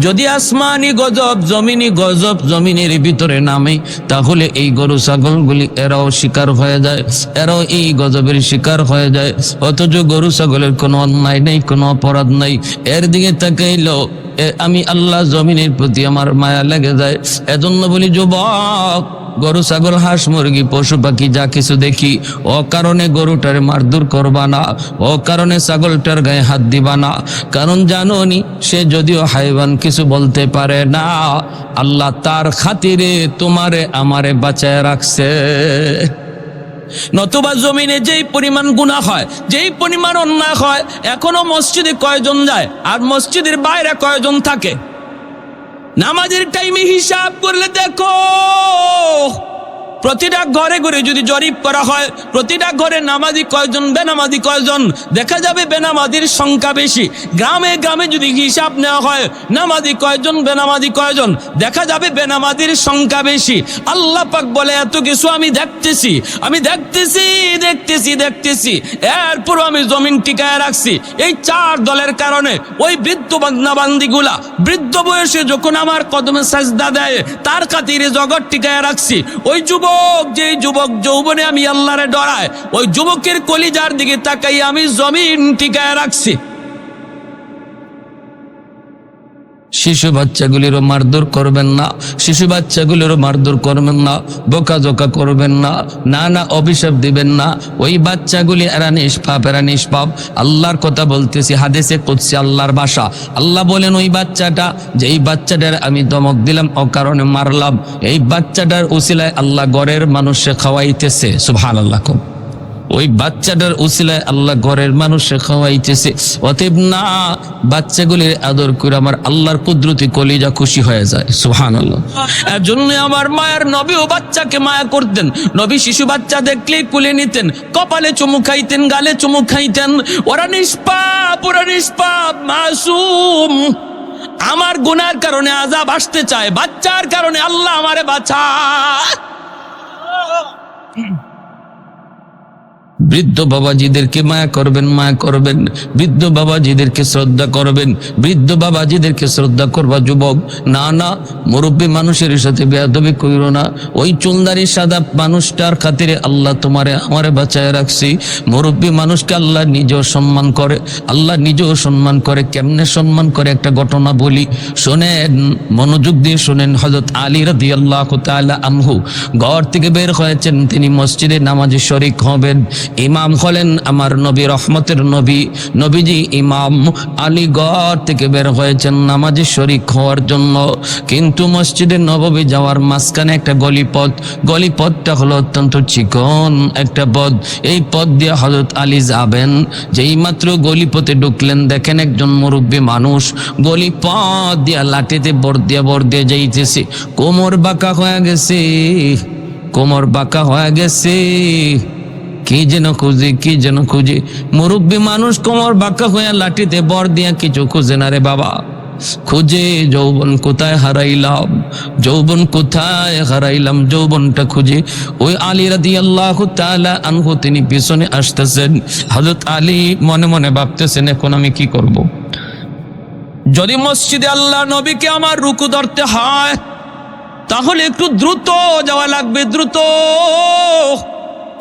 যদি আসমানি গজব জমিনি গজব জমিনের ভিতরে নামে, তাহলে এই গরু ছাগলগুলি এরাও শিকার হয়ে যায়, এরাও এই গজবের শিকার হয়ে যায়, অথচ গরু ছাগলের কোনো অন্যায় নেই, কোনো অপরাধ নাই। এর দিকে তাকাইলো আমি আল্লাহ জমিনের প্রতি আমার মায়া লেগে যায়। এজন্য বলি যুবক, গরু ছাগল হাঁস মুরগি পশু পাখি যা কিছু দেখি, ও কারণে গরুটারে মারধর করবা না, ও কারণে ছাগলটার গায়ে হাত দিবা না, কারণ জানো নি সে যদিও হাইওয়ান কিছু বলতে পারে না, আল্লাহ তার খাতিরে তোমারে আমারে বাঁচায় রাখছে। নতুবা জমিনে যেই পরিমাণ গুনাহ হয়, যেই পরিমাণ অন্যায় হয়, এখনো মসজিদে কয়জন যায় আর মসজিদের বাইরে কয়জন থাকে? নামাজের টাইমে হিসাব করলে দেখো, প্রতিটা ঘরে ঘরে যদি জরিপ করা হয়, প্রতিটা ঘরে নামাজি কয়জন বেনামাজি কয়জন, দেখা যাবে বেনামাজির সংখ্যা বেশি। গ্রামে গ্রামে যদি হিসাব নেওয়া হয় নামাজি কয়জন বেনামাজি কয়জন, দেখা যাবে বেনামাজির সংখ্যা বেশি। আল্লাহ পাক বলে এত কিছু আমি দেখতেছি, আমি দেখতেছি দেখতেছি দেখতেছি, এরপরও আমি জমিন টিকায় রাখছি এই 4 দলের কারণে। ওই বৃদ্ধ বান্দা বান্দিগুলা বৃদ্ধ বয়সে যখন আমার কদমে সাজদা দেয়, তার খাতিরে জগৎ টিকায় রাখছি। ওই যেই যুবক যৌবনে আমি আল্লাহরে ডরায়, ওই যুবকের কলিজার দিকে তাকাই আমি জমিন টিকায় রাখছি। শিশু বাচ্চাগুলিরও মারধর করবেন না, শিশু বাচ্চাগুলিরও মারধর করবেন না, বকাঝকা করবেন না, না না অভিশাপ দিবেন না। ওই বাচ্চাগুলি এরা নিষ্পাপ, এরা নিষ্পাপ। আল্লাহর কথা বলতেছি, হাদিসে কুদসি আল্লাহর ভাষা। আল্লাহ বলেন ওই বাচ্চাটা, যেই বাচ্চাটার আমি ধমক দিলাম অকারণে মারলাম, এই বাচ্চাটার উসিলায় আল্লাহ ঘরের মানুষে খাওয়াইতেছে। সুবহানাল্লাহ। ওই বাচ্চাটার উসিলায় আল্লাহ ঘরের মানুষে খাওয়াইতেছে। অতএব না, বাচ্চাগুলির আদর করে আমার আল্লাহর কুদরতি কলিজা খুশি হয়ে যায়। সুবহানাল্লাহ। এর জন্য আমার মায়ের নবীও বাচ্চাকে মায়া করতেন। নবী শিশু বাচ্চা দেখলেই কুলে নিতেন, কপালে চুমু খাইতেন, গালে চুমু খাইতেন। ওরা নিষ্পাপ, ওরা নিষ্পাপ, মাসুম। আমার গুনার কারণে আযাব আসতে চায়, বাচ্চার কারণে আল্লাহ আমারে বাঁচায়। বৃদ্ধ বাবাজিদেরকে মায়া করবেন, মায়া করবেন। বৃদ্ধ বাবাজিদেরকে শ্রদ্ধা করবেন, বৃদ্ধ বাবাজিদেরকে শ্রদ্ধা করবা যুবক। না না, মুরব্বী মানুষের সাথে বেয়াদবি কইরো না। ওই চুলদারি সাদা মানুষটার খাতিরে আল্লাহ তোমারে আমারে বাঁচায় রাখছি। মুরব্বী মানুষকে আল্লাহ নিজেও সম্মান করে, আল্লাহ নিজেও সম্মান করে। কেমনে সম্মান করে একটা ঘটনা বলি, শোনেন, মনোযোগ দিয়ে শোনেন। হযরত আলী রাদিয়াল্লাহু তাআলা আনহু ঘর থেকে বের হয়েছেন, তিনি মসজিদে নামাজে শরীক হবেন। ইমাম হলেন আমার নবী, রহমতের নবী, নবীজি ইমাম। আলী ঘর থেকে বের হয়েছেন নামাজে শরীক হওয়ার জন্য, কিন্তু মসজিদে নববী যাওয়ার মাঝখানে একটা গলিপথ, গলিপথটা হলো অত্যন্ত চিকন একটা পথ। এই পথ দিয়ে হযরত আলী যাবেন, যেই মাত্র গলিপথে ঢুকলেন, দেখেন একজন মুরব্বী মানুষ গলিপথ দিয়া লাঠিতে বর দিয়ে যাইতেছে। কোমর বাঁকা হয়ে গেছে, কোমর বাঁকা হয়ে গেছে। কি যেন খুঁজে, কি যেন খুঁজে। মুরব্বী মানুষ কোমর বাঁকা হয়ে লাঠিতে বর দিয়া কিছু খুঁজে না রে বাবা। খুঁজে যৌবন কোথায় হারাইলাম, যৌবন কোথায় হারাইলাম, যৌবনটা খুঁজে ওই আলী রাদিয়াল্লাহু তাআলা আনহু তিনি পিছনে আসতেছেন। হযরত আলী মনে মনে ভাবতেছেন এখন আমি কি করব। যদি মসজিদে আল্লাহ নবীকে আমার রুকু ধরতে হয় তাহলে একটু দ্রুত যাওয়া লাগবে, দ্রুত।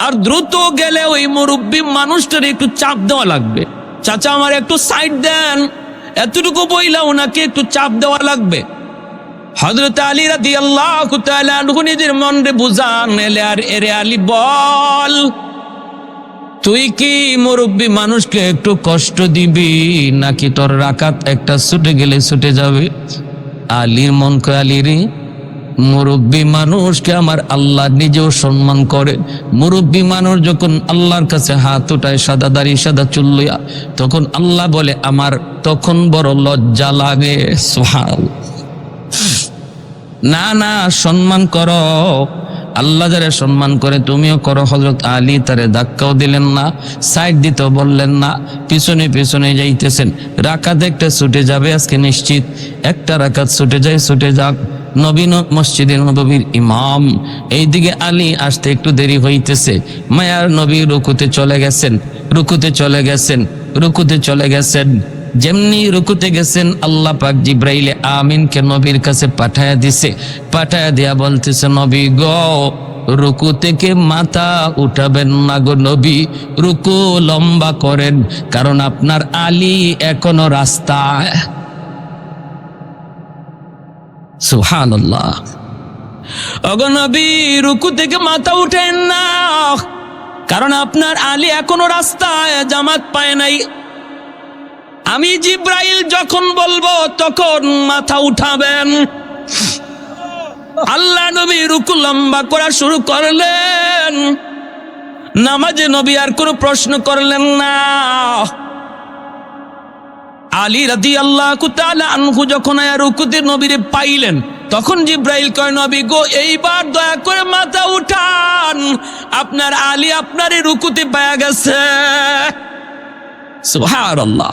আর দ্রুত গেলে ওই মুরব্বী মানুষটার একটু চাপ দেওয়া লাগবে। চাচা আমার একটু সাইড দেন, এতটুকু বইলা ওনাকে একটু চাপ দেওয়া লাগবে। হযরত আলী রাদিয়াল্লাহু তাআলা আনহু নিজের মনে বুঝান, এরে আলী বল, তুই কি মুরব্বী মানুষকে একটু কষ্ট দিবি নাকি তোর রাকাত একটা ছুটে গেলে ছুটে যাবে? আলীর মন কয়, আলী রে, মুরব্বী মানুষকে আমার আল্লাহ নিজেও সম্মান করে। মুরব্বী মানুষ যখন আল্লাহর কাছে হাত উঠায় সাদা দাড়ি সাদা চুল লইয়া, তখন আল্লাহ বলে আমার তখন বড় লজ্জা লাগে। সুবহানাল্লাহ। না না, সম্মান করো, আল্লাহ যারা সম্মান করে তুমিও করো। হযরত আলী তারে ধাক্কাও দিলেন না, সাইড দিতেও বললেন না, পিছনে পিছনে যাইতেছেন। রাকাত একটা ছুটে যাবে আজকে নিশ্চিত, একটা রাকাত ছুটে যায়, ছুটে যাক। নবীন মসজিদে নববীর ইমাম, এইদিকে আলী আসতে একটু দেরি হইতেছে। মায়ার নবী রুকুতে চলে গেছেন, রুকুতে চলে গেছেন, রুকুতে চলে গেছেন। যেমনি রুকুতে গেছেন আল্লাহ পাক জিব্রাইলে আমিনকে নবীর কাছে পাঠায়া দিছে। পাঠায়া দিয়া বলতেছে, নবী গো, রুকু থেকে মাথা উঠাবেন না গো নবী, রুকু লম্বা করেন, কারণ আপনার আলী এখনো রাস্তায়। সুবহানাল্লাহ। ওগো নবী, রুকু থেকে মাথা উঠেন না, কারণ আপনার আলী এখনো রাস্তায়, জামাত পায় নাই। আমি জিব্রাইল যখন বলবো তখন মাথা উঠাবেন। আল্লাহ নবী রুকু লম্বা করা শুরু করলেন। নামাজে নবী আর কোনো প্রশ্ন করলেন না। আলী রাদিয়াল্লাহু তাআলা আনহু যখন রুকুতে নবীরে পাইলেন, তখন জিব্রাইল কয়, নবী গো, এইবার দয়া করে মাথা উঠান, আপনার আলী আপনার এই রুকুতে পায়া গেছে। সুবহানাল্লাহ।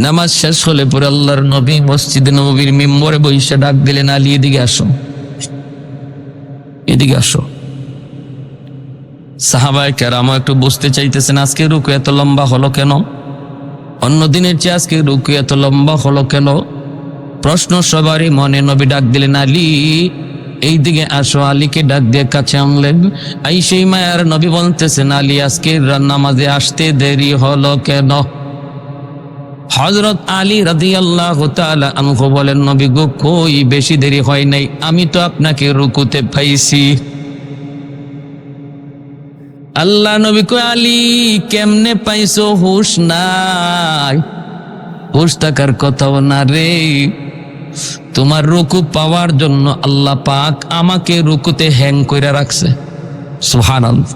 নামাজ শেষ হলে পরে আল্লাহর নবী মসজিদে নববীর মিম্বরে বসে ডাক দিলেন, আলী এদিকে আসো, এদিকে আসো। সাহাবায়ে কেরাম একটু বুঝতে চাইতেছেন আজকে রুকু এত লম্বা হলো কেন, অন্য দিনের চেয়ে আজকে রুকু এত লম্বা হলো কেন। প্রশ্ন সবারই মনে। নবী ডাক দিলেন, আলী এইদিকে আসো। আলীকে ডাক দিয়ে কাছে আনলেন। এই সেই মায়ার নবী বলতেছেন, আলী আজকে নামাজে আসতে দেরি হলো কেন? হযরত আলী রাদিয়াল্লাহু তাআলা আনহু বলেন, নবী গো, কই বেশি দেরি হয় নাই, আমি তো আপনাকে রুকুতে পাইছি। আল্লাহ নবী কয়, আলী কেমনে পাইছো? হুশ নাই, হুশ থাকার কথাও না রে। তোমার রুকু পাওয়ার জন্য আল্লাহ পাক আমাকে রুকুতে হ্যাং কইরা রাখছে। সুবহানাল্লাহ।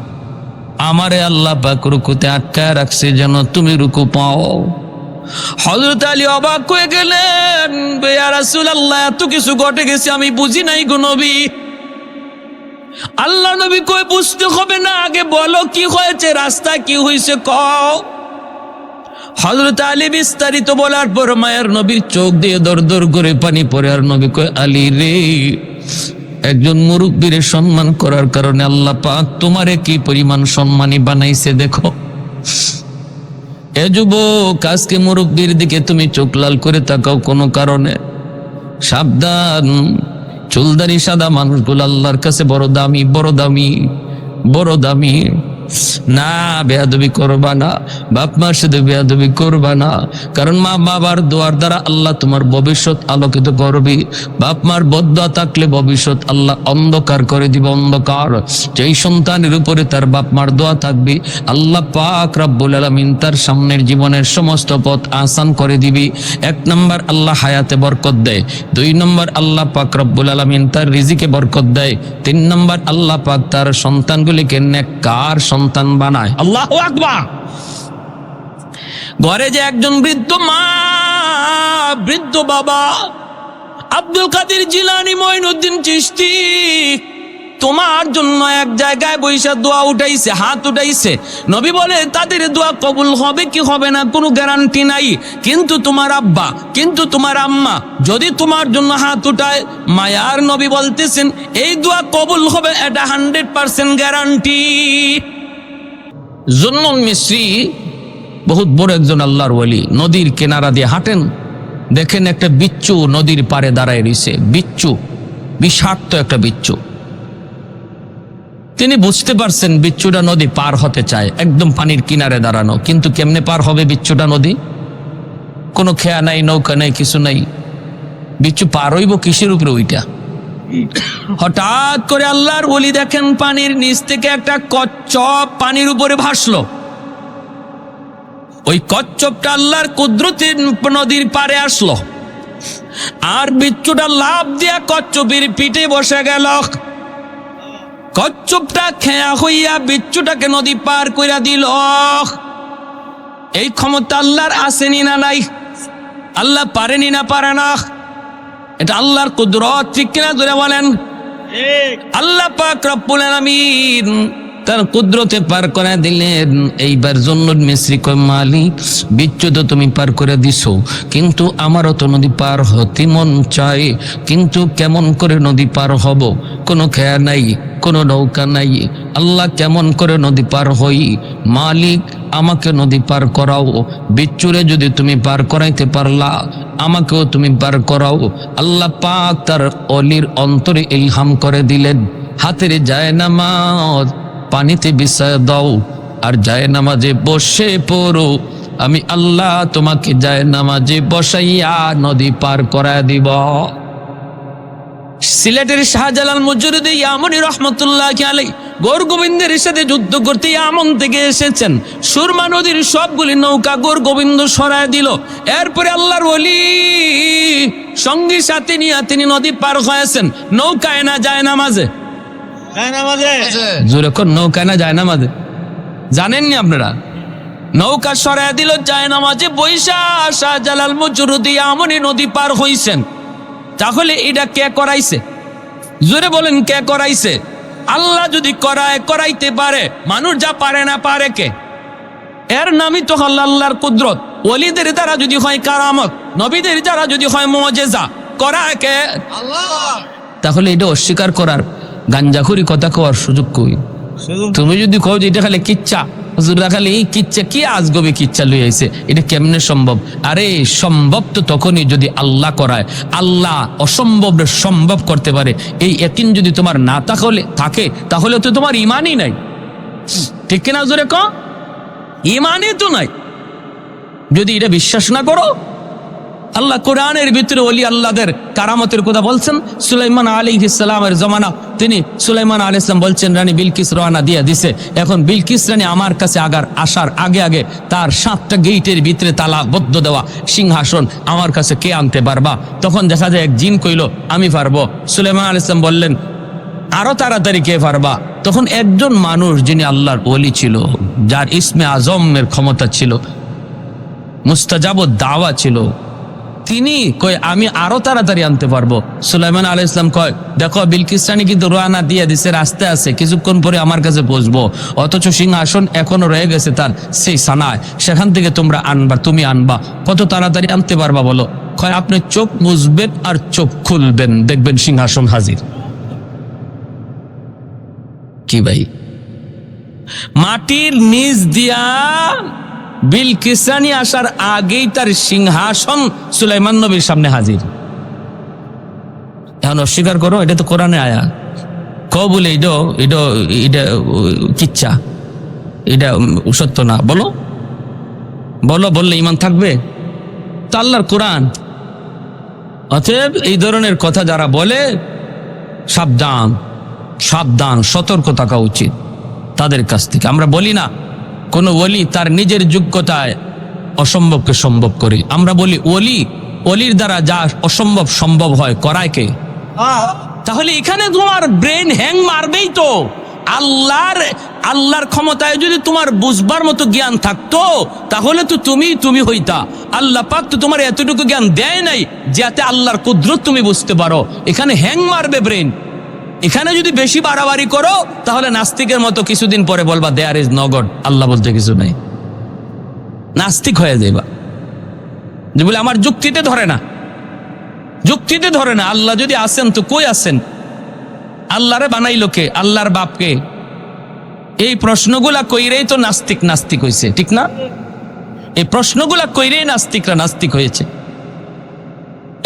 আমারে আল্লাহ পাক রুকুতে আটকায় রাখছে যেন তুমি রুকু পাও। হযরত আলী অবাক হয়ে গেলেন, ইয়া রাসূলুল্লাহ, এত কিছু ঘটে গেছে আমি বুঝি নাই গো নবী। আল্লাহ নবী কই, বুঝতে হবে না, আগে বলো কি হয়েছে, রাস্তায় কি হয়েছে কও। হযরত আলী বিস্তারিত বলার পর মায়ের নবীর চোখ দিয়ে দর দর করে পানি পড়ে। আর নবী কয়, আলী রে, একজন মুরব্বীর সম্মান করার কারণে আল্লাহ পাক তোমারে কি পরিমাণ সম্মানী বানাইছে দেখো। এ যুবক, আজকে মুরব্বীর দিকে তুমি চোখ লাল করে তাকাও কোনো কারণে, সাবধান। চুলদারি সাদা মানুষগুলো আল্লাহর কাছে বড় দামি, বড় দামি, বড় দামি। না, বেয়াদবি করবা না, বাপ মার সাথে বেয়াদবি করবা না, কারণ মা বাবার দোয়ার দ্বারা আল্লাহ তোমার ভবিষ্যৎ আলোকিত করবে। বাপ মার বদদোয়া থাকলে ভবিষ্যৎ আল্লাহ অন্ধকার করে দিবে, অন্ধকার। যেই সন্তানের উপরে তার বাপ মার দোয়া থাকবে, আল্লাহ পাক রব্বুল আলামিন তার সামনের জীবনের সমস্ত পথ আসান করে দিবি। 1 নম্বর আল্লাহ হায়াতে বরকত দেয়, 2 নম্বর আল্লাহ পাক রব্বুল আলামিন তার রিজিকে বরকত দেয়, 3 নম্বর আল্লাহ পাক তার সন্তানগুলিকে নেককার সন্তান বানায়। আল্লাহু আকবার। ঘরে যে একজন বৃদ্ধ মা, বৃদ্ধ বাবা, আব্দুল কাদের জিলানী, মঈনুদ্দিন চিশতি, তোমার জন্য এক জায়গায় বৈশা দোয়া উঠাইছে, হাত উঠাইছে। নবী বলে তাদের দোয়া কবুল হবে কি হবে না কোনো গ্যারান্টি নাই, কিন্তু তোমার আব্বা, কিন্তু তোমার আম্মা যদি তোমার জন্য হাত উঠায়, মায়ার নবী বলতেছেন এই দোয়া কবুল হবে, এটা 100% গ্যারান্টি। জুন্নুন মিসরি বহুত বড় একজন আল্লাহর ওলি, নদীর কিনারা দিয়ে হাঁটেন, দেখেন একটা বিচ্ছু নদীর পাড়ে দাঁড়ায় রয়েছে। বিচ্ছু, বিষাক্ত একটা বিচ্ছু। তিনি বুঝতে পারছেন বিচ্ছুটা নদী পার হতে চায়, একদম পানির কিনারে দাঁড়ানো, কিন্তু কেমনে পার হবে বিচ্ছুটা নদী? কোনো খেয়া নাই, নৌকা নাই, কিছু নাই। বিচ্ছু পার হইব কিসের উপরে? ওইটা হঠাৎ করে আল্লাহর ওলি দেখেন পানির নিচ থেকে একটা কচ্ছপ পানির উপরে ভাসলো। ওই কচ্ছপটা আল্লাহর কুদরতে নদীর পারে আসলো, আর বিচ্ছুটা লাফ দিয়া কচ্ছপের পিঠে বসে গেল। কচ্ছপটা খেয়া হইয়া বিচ্ছুটাকে নদী পার কইরা দিল। এই ক্ষমতা আল্লাহর আসেনি না নাই? আল্লাহ পারেনি না পারে না? এটা আল্লাহর কুদরত, ঠিক কিনা ধরে বলেন? আল্লাহ পাক রব্বুল আলামিন তার কুদরতে পার করে দিলেন। এইবার জুন্নুন মিসরি কয়, মালিক বিচ্ছু তো তুমি পার করে দিছো, কিন্তু আমারও তো নদী পার হতে মন চায়, কিন্তু কেমন করে নদী পার হব? কোনো খেয়া নাই, কোনো নৌকা নাই, আল্লাহ কেমন করে নদী পার হই? মালিক আমাকে নদী পার করাও, বিচ্ছুরে যদি তুমি পার করাইতে পারলা আমাকেও তুমি পার করাও। আল্লাহ পাক তার অলির অন্তরে ইলহাম করে দিলেন, হাতের জায়নামাজ পানিতে বিছায় দাও, আর জায়নামাজে বসে পড়ো, আমি আল্লাহ তোমাকে জায়নামাজে বসাইয়া নদী পার করায় দিব। সিলেটের শাহজালাল মুজরিদি ইয়ামনি রহমতুল্লাহি আলাইহি গৌর গোবিন্দের সাথে যুদ্ধ করতে ইয়ামন থেকে এসেছেন। সুরমা নদীর সবগুলি নৌকা গৌর গোবিন্দ সরায় দিল। এরপরে আল্লাহর ওলি সঙ্গী সাথে নিয়ে তিনি নদী পার হয়েছেন। নৌকায় না জায়নামাজে? জোরে কোন, নৌকায় না জায়নামাজে? জানেননি আপনারা? নৌকা সরায় দিল, জায়নামাজে বৈশা শাহজালাল মুজরিদি ইয়ামনি নদী পার হইছেন। তাহলে এটা কে করাইছে? জোরে বলেন, কে করাইছে? আল্লাহ যদি করাইতে পারে, মানুষ যা পারে না পারে কে? এর নামই তো আল্লাহর কুদরত। ওলিদের দ্বারা যদি হয় কারামত, নবীদের দ্বারা যদি হয় মুজিজা, করায় কে? আল্লাহ। তাহলে এটা অস্বীকার করার, গাঞ্জাখুরি কথা কওয়ার সুযোগ কই? তুমি যদি কও যে এটা খালি কিচ্ছা, হুজুররা খালি এই কিচ্ছা, কি আজগবি কিচ্ছা লই আইছে, এটা কেমনে সম্ভব? আরে সম্ভব তো তখনই যদি আল্লাহ করায়। আল্লাহ অসম্ভব সম্ভব করতে পারে, এই ইয়াকিন যদি তোমার না থাকে তাহলে তো তোমার ইমানই নাই, ঠিক কিনা জোরে ক? ইমানই তো নাই যদি এটা বিশ্বাস না করো। আল্লাহ কোরআনের ভিতরে ওলি আল্লাহদের কারামতের কথা বলছেন। সুলাইমান আলাইহিস সালামের জমানা, তিনি সুলাইমান আলাইহিস সালাম বলছেন রানী বিলকিস রওনা দিয়ে দিছে। এখন বিলকিস রানী আমার কাছে আসার আগে আগে তার 7টা গেইটের ভিতরে তালাবদ্ধ দেওয়া সিংহাসন আমার কাছে কে আনতে পারবা? তখন দেখা যায় এক জিন কইল আমি পারবো। সুলাইমান আলাইহিস সালাম বললেন আরো তাড়াতাড়ি কে পারবা? তখন একজন মানুষ যিনি আল্লাহর ওলি ছিল, যার ইসমে আজমের ক্ষমতা ছিল, মুস্তাজাবুদ দাওয়া ছিল, তিনি কয় আমি আরো তাড়াতাড়ি আনতে পারবো। সুলাইমান আলাইহিস সালাম কয় দেখো বিলকিস রানী কিন্তু রওনা দিয়ে দিছে, রাস্তায় আছে, কিছুক্ষণ পরে আমার কাছে পৌঁছবো, অথচ সিংহাসন এখনো রয়ে গেছে তার সেই সানায়, সেখান থেকে তোমরা আনবা, তুমি আনবা, কত তাড়াতাড়ি আনতে পারবা বলো? কয় আপনি চোখ মুছবেন আর চোখ খুলবেন, দেখবেন সিংহাসন হাজির। কি ভাই, মাটির নিচ দিয়া বিলকিস রানী আসার আগেই তার সিংহাসন সুলাইমান নবীর সামনে হাজির। এখন অস্বীকার করো, এটা তো কোরআনে আয়া। বলে এটা কিচ্ছা, এটা সত্য না, বলো বললে ইমান থাকবে তো? আল্লাহর কোরআন। অতএব এই ধরনের কথা যারা বলে সাবধান, সতর্ক থাকা উচিত তাদের কাছ থেকে। আমরা বলি না কোনো ওলি তার নিজের যোগ্যতায় অসম্ভবকে সম্ভব করে, আমরা বলি ওলির দ্বারা যা অসম্ভব সম্ভব হয় করায় কে? তাহলে এখানে তোমার ব্রেন হ্যাং মারবেই তো। আল্লাহর ক্ষমতায় যদি তোমার বুঝবার মতো জ্ঞান থাকতো তাহলে তো তুমি হইতা। আল্লাহ পাক তো তোমার এতটুকু জ্ঞান দেয় নাই যাতে আল্লাহর কুদরত তুমি বুঝতে পারো। এখানে হ্যাং মারবে ব্রেন। এখানে যদি বেশি বাড়াবাড়ি করো তাহলে নাস্তিকের মতো কিছুদিন পরে বলবা দেয়ার ইজ নো গড, আল্লাহ বলতে কিছু নাই, নাস্তিক হয়ে যাইবা। যে বলে আমার যুক্তিতে ধরে না, যুক্তিতে ধরে না। আল্লাহ যদি আসেন তো কই আছেন? আল্লাহরে বানাইলো কে? আল্লাহর বাপকে? এই প্রশ্নগুলা কইরেই তো নাস্তিক নাস্তিক হয়েছে, ঠিক না? এই প্রশ্নগুলা কইরেই নাস্তিকরা নাস্তিক হয়েছে।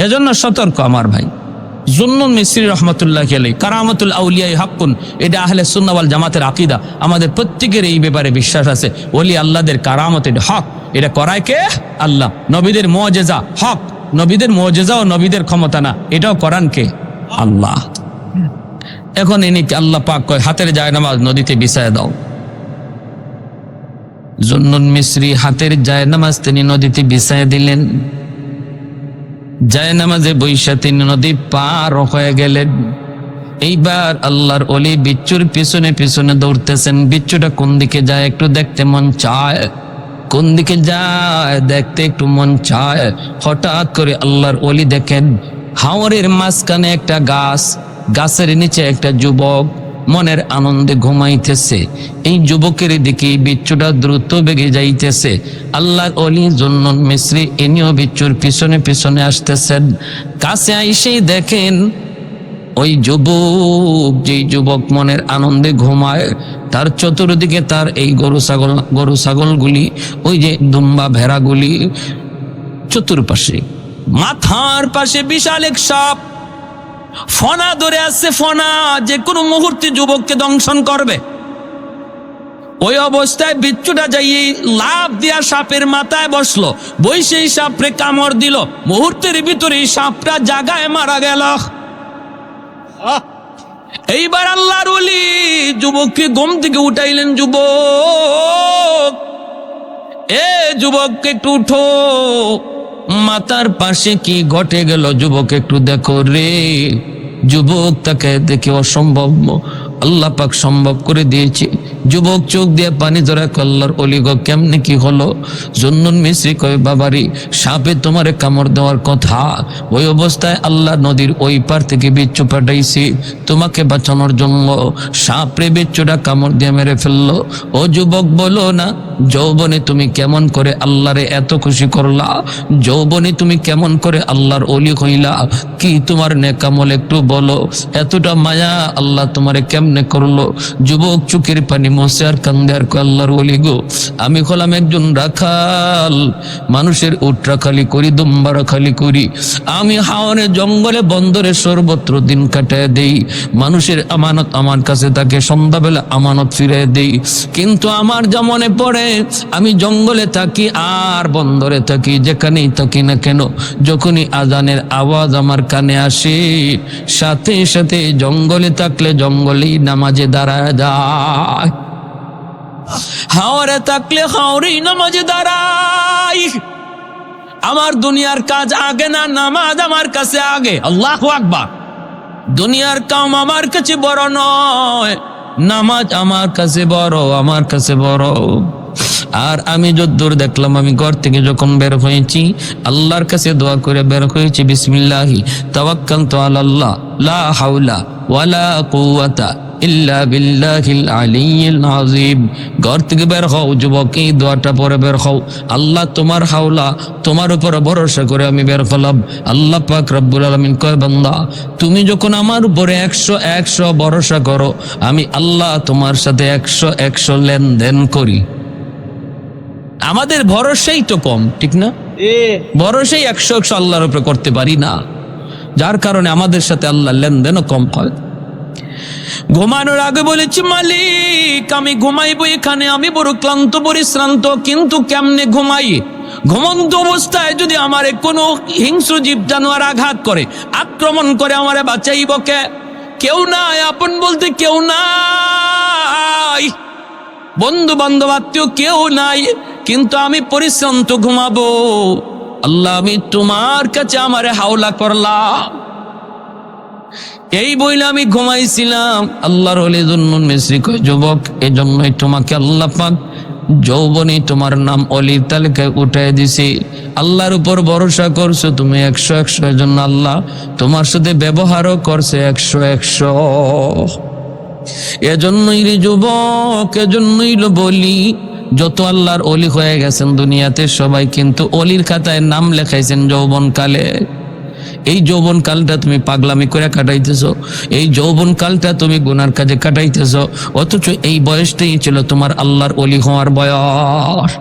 এজন্য সতর্ক আমার ভাই। জুন্নুন মিসরি রহমতুল্লাহ আলাইহি কারামাতুল আউলিয়ায়ে হাক্কুন, এটা আহলে সুন্নাহ ওয়াল জামাতের আকীদা। আমাদের প্রত্যেকের এই ব্যাপারে বিশ্বাস আছে, ওলি আল্লাহদের কারামত এটা হক। এটা করায় কে? আল্লাহ। নবীদের মুআজিজা হক, নবীদের মুআজিজা ও নবীদের ক্ষমতা না, এটাও করান কে? আল্লাহ। এখন ইনি আল্লাহ পাক কয় হাতের জায়নামাজ নদীতে বিছায় দাও। জুন্নুন মিসরি হাতের জায়নামাজ তিনি নদীতে বিছায় দিলেন। জায়নামাজে বৈশা তিনি নদী পার হয়ে গেলেন। এইবার আল্লাহর ওলি বিচ্ছুর পিছনে পিছনে দৌড়তেছেন। বিচ্ছুটা কোন দিকে যায় একটু দেখতে মন চায়, কোন দিকে যায় দেখতে একটু মন চায়। হঠাৎ করে আল্লাহর ওলি দেখেন হাওরের মাঝখানে একটা গাছ, গাছের নিচে একটা যুবক মনের আনন্দে ঘুমাইতেছে। এই যুবকের দিকে বিচ্ছুটা দ্রুত বেগে যাইতেছে। আল্লাহর ওলি জুন্নুন মিসরি ইনিও বিচ্ছুর পিছনে পিছনে আসতেছেন। কাছে আইসেই দেখেন ওই যুবক, যেই যুবক মনের আনন্দে ঘুমায়, তার চতুর্দিকে তার এই গরু ছাগলগুলি, ওই যে দুম্বা ভেড়াগুলি চতুর্পাশে। মাথার পাশে বিশাল এক সাপ ফনা ধরে আছে, ফনা যে কোনো মুহূর্তে যুবককে দংশন করবে। ওই অবস্থায় বিচ্ছুটা যাই লাফ দিয়া সাপের মাথায় বসলো, বৈশেই সাপরে কামড় দিল। মুহূর্তের ভিতরে সাপটা জাগায় মারা গেল। এইবার আল্লাহর ওলি যুবককে ঘুম থেকে উঠাইলেন। যুবক, এ যুবককে একটু উঠো, মাথার পাশে কি ঘটে গেল যুবক একটু দেখো রে। যুবক তাকে দেখে অসম্ভব আল্লাহ পাক সম্ভব করে দিয়েছে। যুবক চোখ দিয়ে পানি ধরে আল্লাহর ওলি গো কেমনে কি হলো? জুন্নুন মিসরি কয় বাবারি সাপে তোমারে কামড় দেওয়ার কথা, ওই অবস্থায় আল্লাহ নদীর ওই পার থেকে বিচ্ছু পাঠাইছি তোমাকে বাঁচানোর জন্য। সাপরে বিচ্ছুটা কামড় দিয়ে মেরে ফেললো। ও যুবক বলো না যৌবনে তুমি কেমন করে আল্লাহরে এত খুশি করলা? যৌবনে তুমি কেমন করে আল্লাহর ওলি হইলা? কি তোমার নেকামল একটু বলো, এতটা মায়া আল্লাহ তোমারে কেমনে করলো? যুবক চোখের পানি মোছে আর কান্দে আর কয় আল্লাহর ওলি গো আমি হলাম একজন রাখাল, মানুষের উট রাখালি করি, দুম্বা রাখালি করি। আমি হাওরে জঙ্গলে বন্দরে সর্বত্র দিন কাটায় দেই। মানুষের আমানত আমার কাছে তাকে সন্ধ্যাবেলা আমানত ফিরিয়ে দেই। কিন্তু আমার যা মনে পড়ে আমি জঙ্গলে থাকি আর বন্দরে থাকি, যেখানেই থাকি না কেন, যখনই আজানের আওয়াজ আমার কানে আসে সাথে সাথে জঙ্গলে থাকলে জঙ্গলেই নামাজে দাঁড়ায় যায়, হাওরে থাকলে হাওরেই নামাজে দাঁড়াই। আমার দুনিয়ার কাজ আগে না, নামাজ আমার কাছে আগে। আল্লাহু আকবার। দুনিয়ার কাম আমার কাছে বড় নয়, নামাজ আমার কাছে বড়, আমার কাছে বড়। আর আমি যদ্দূর দেখলাম, আমি ঘর থেকে যখন বের হয়েছি আল্লাহর কাছে দোয়া করে বের হয়েছি, বিসমিল্লাহি তাওয়াক্কালতু আলাল্লাহ লা হাওলা ওয়ালা কুওয়াতা ইল্লা বিল্লাহিল আলিয়্যিল আযীম। ঘর থেকে বের হও যুবক, এই দোয়াটা পরে বের হও। আল্লাহ তোমার হাওলা, তোমার উপর ভরসা করে আমি বের হলাম। আল্লাহ পাক রব্বুল আলামিন কয় বান্দা তুমি যখন আমার উপরে 100 ভরসা করো, আমি আল্লাহ তোমার সাথে 100 লেনদেন করি। আমাদের ভরসাই তো কম, ঠিক না? ভরসাই 100 আল্লাহর উপরে করতে পারি না, যার কারণে আমাদের সাথে আল্লাহ লেনদেনও কম হয়। ঘুমানোর আগে বলেছি মালিক আমি ঘুমাইবো এখানে, আমি বড় ক্লান্ত পরিশ্রান্ত, কিন্তু কেমনে ঘুমাই? ঘুমন্ত অবস্থায় যদি আমারে কোনো হিংস্র জীব জানোয়ার আঘাত করে, আক্রমণ করে, আমারে বাঁচাইব কে? কেউ নাই, আপন বলতে কেউ নাই, বন্ধু বান্ধব আত্মীয় কেউ নাই, কিন্তু আমি পরিশ্রান্ত ঘুমাবো। আল্লাহ আমি তোমার কাছে আমারে হাওলা করলাম। এই বইলে আমি ঘুমাইছিলাম। আল্লাহর ওলি জুন্নুন মিসরি কয় যুবক এজন্যই তোমাকে আল্লাহ পাক যৌবনে তোমার নাম অলির তালিকায় উঠায় দিছি। আল্লাহর উপর ভরসা করছো তুমি 100 জন্য আল্লাহ তোমার সাথে ব্যবহারও করছে 100। এজন্যই রে যুবক, এজন্যই বলি, যত আল্লাহর অলি হয়ে গেছেন দুনিয়াতে সবাই কিন্তু অলির খাতায় নাম লেখাইছেন যৌবনকালে। এই যৌবন কালটা তুমি পাগলামি করে কাটাইতেছ, এই যৌবন কালটা তুমি গুনার কাজে কাটাইতেছ, অথচ এই বয়সটাই ছিল তোমার আল্লাহর অলি হওয়ার বয়স।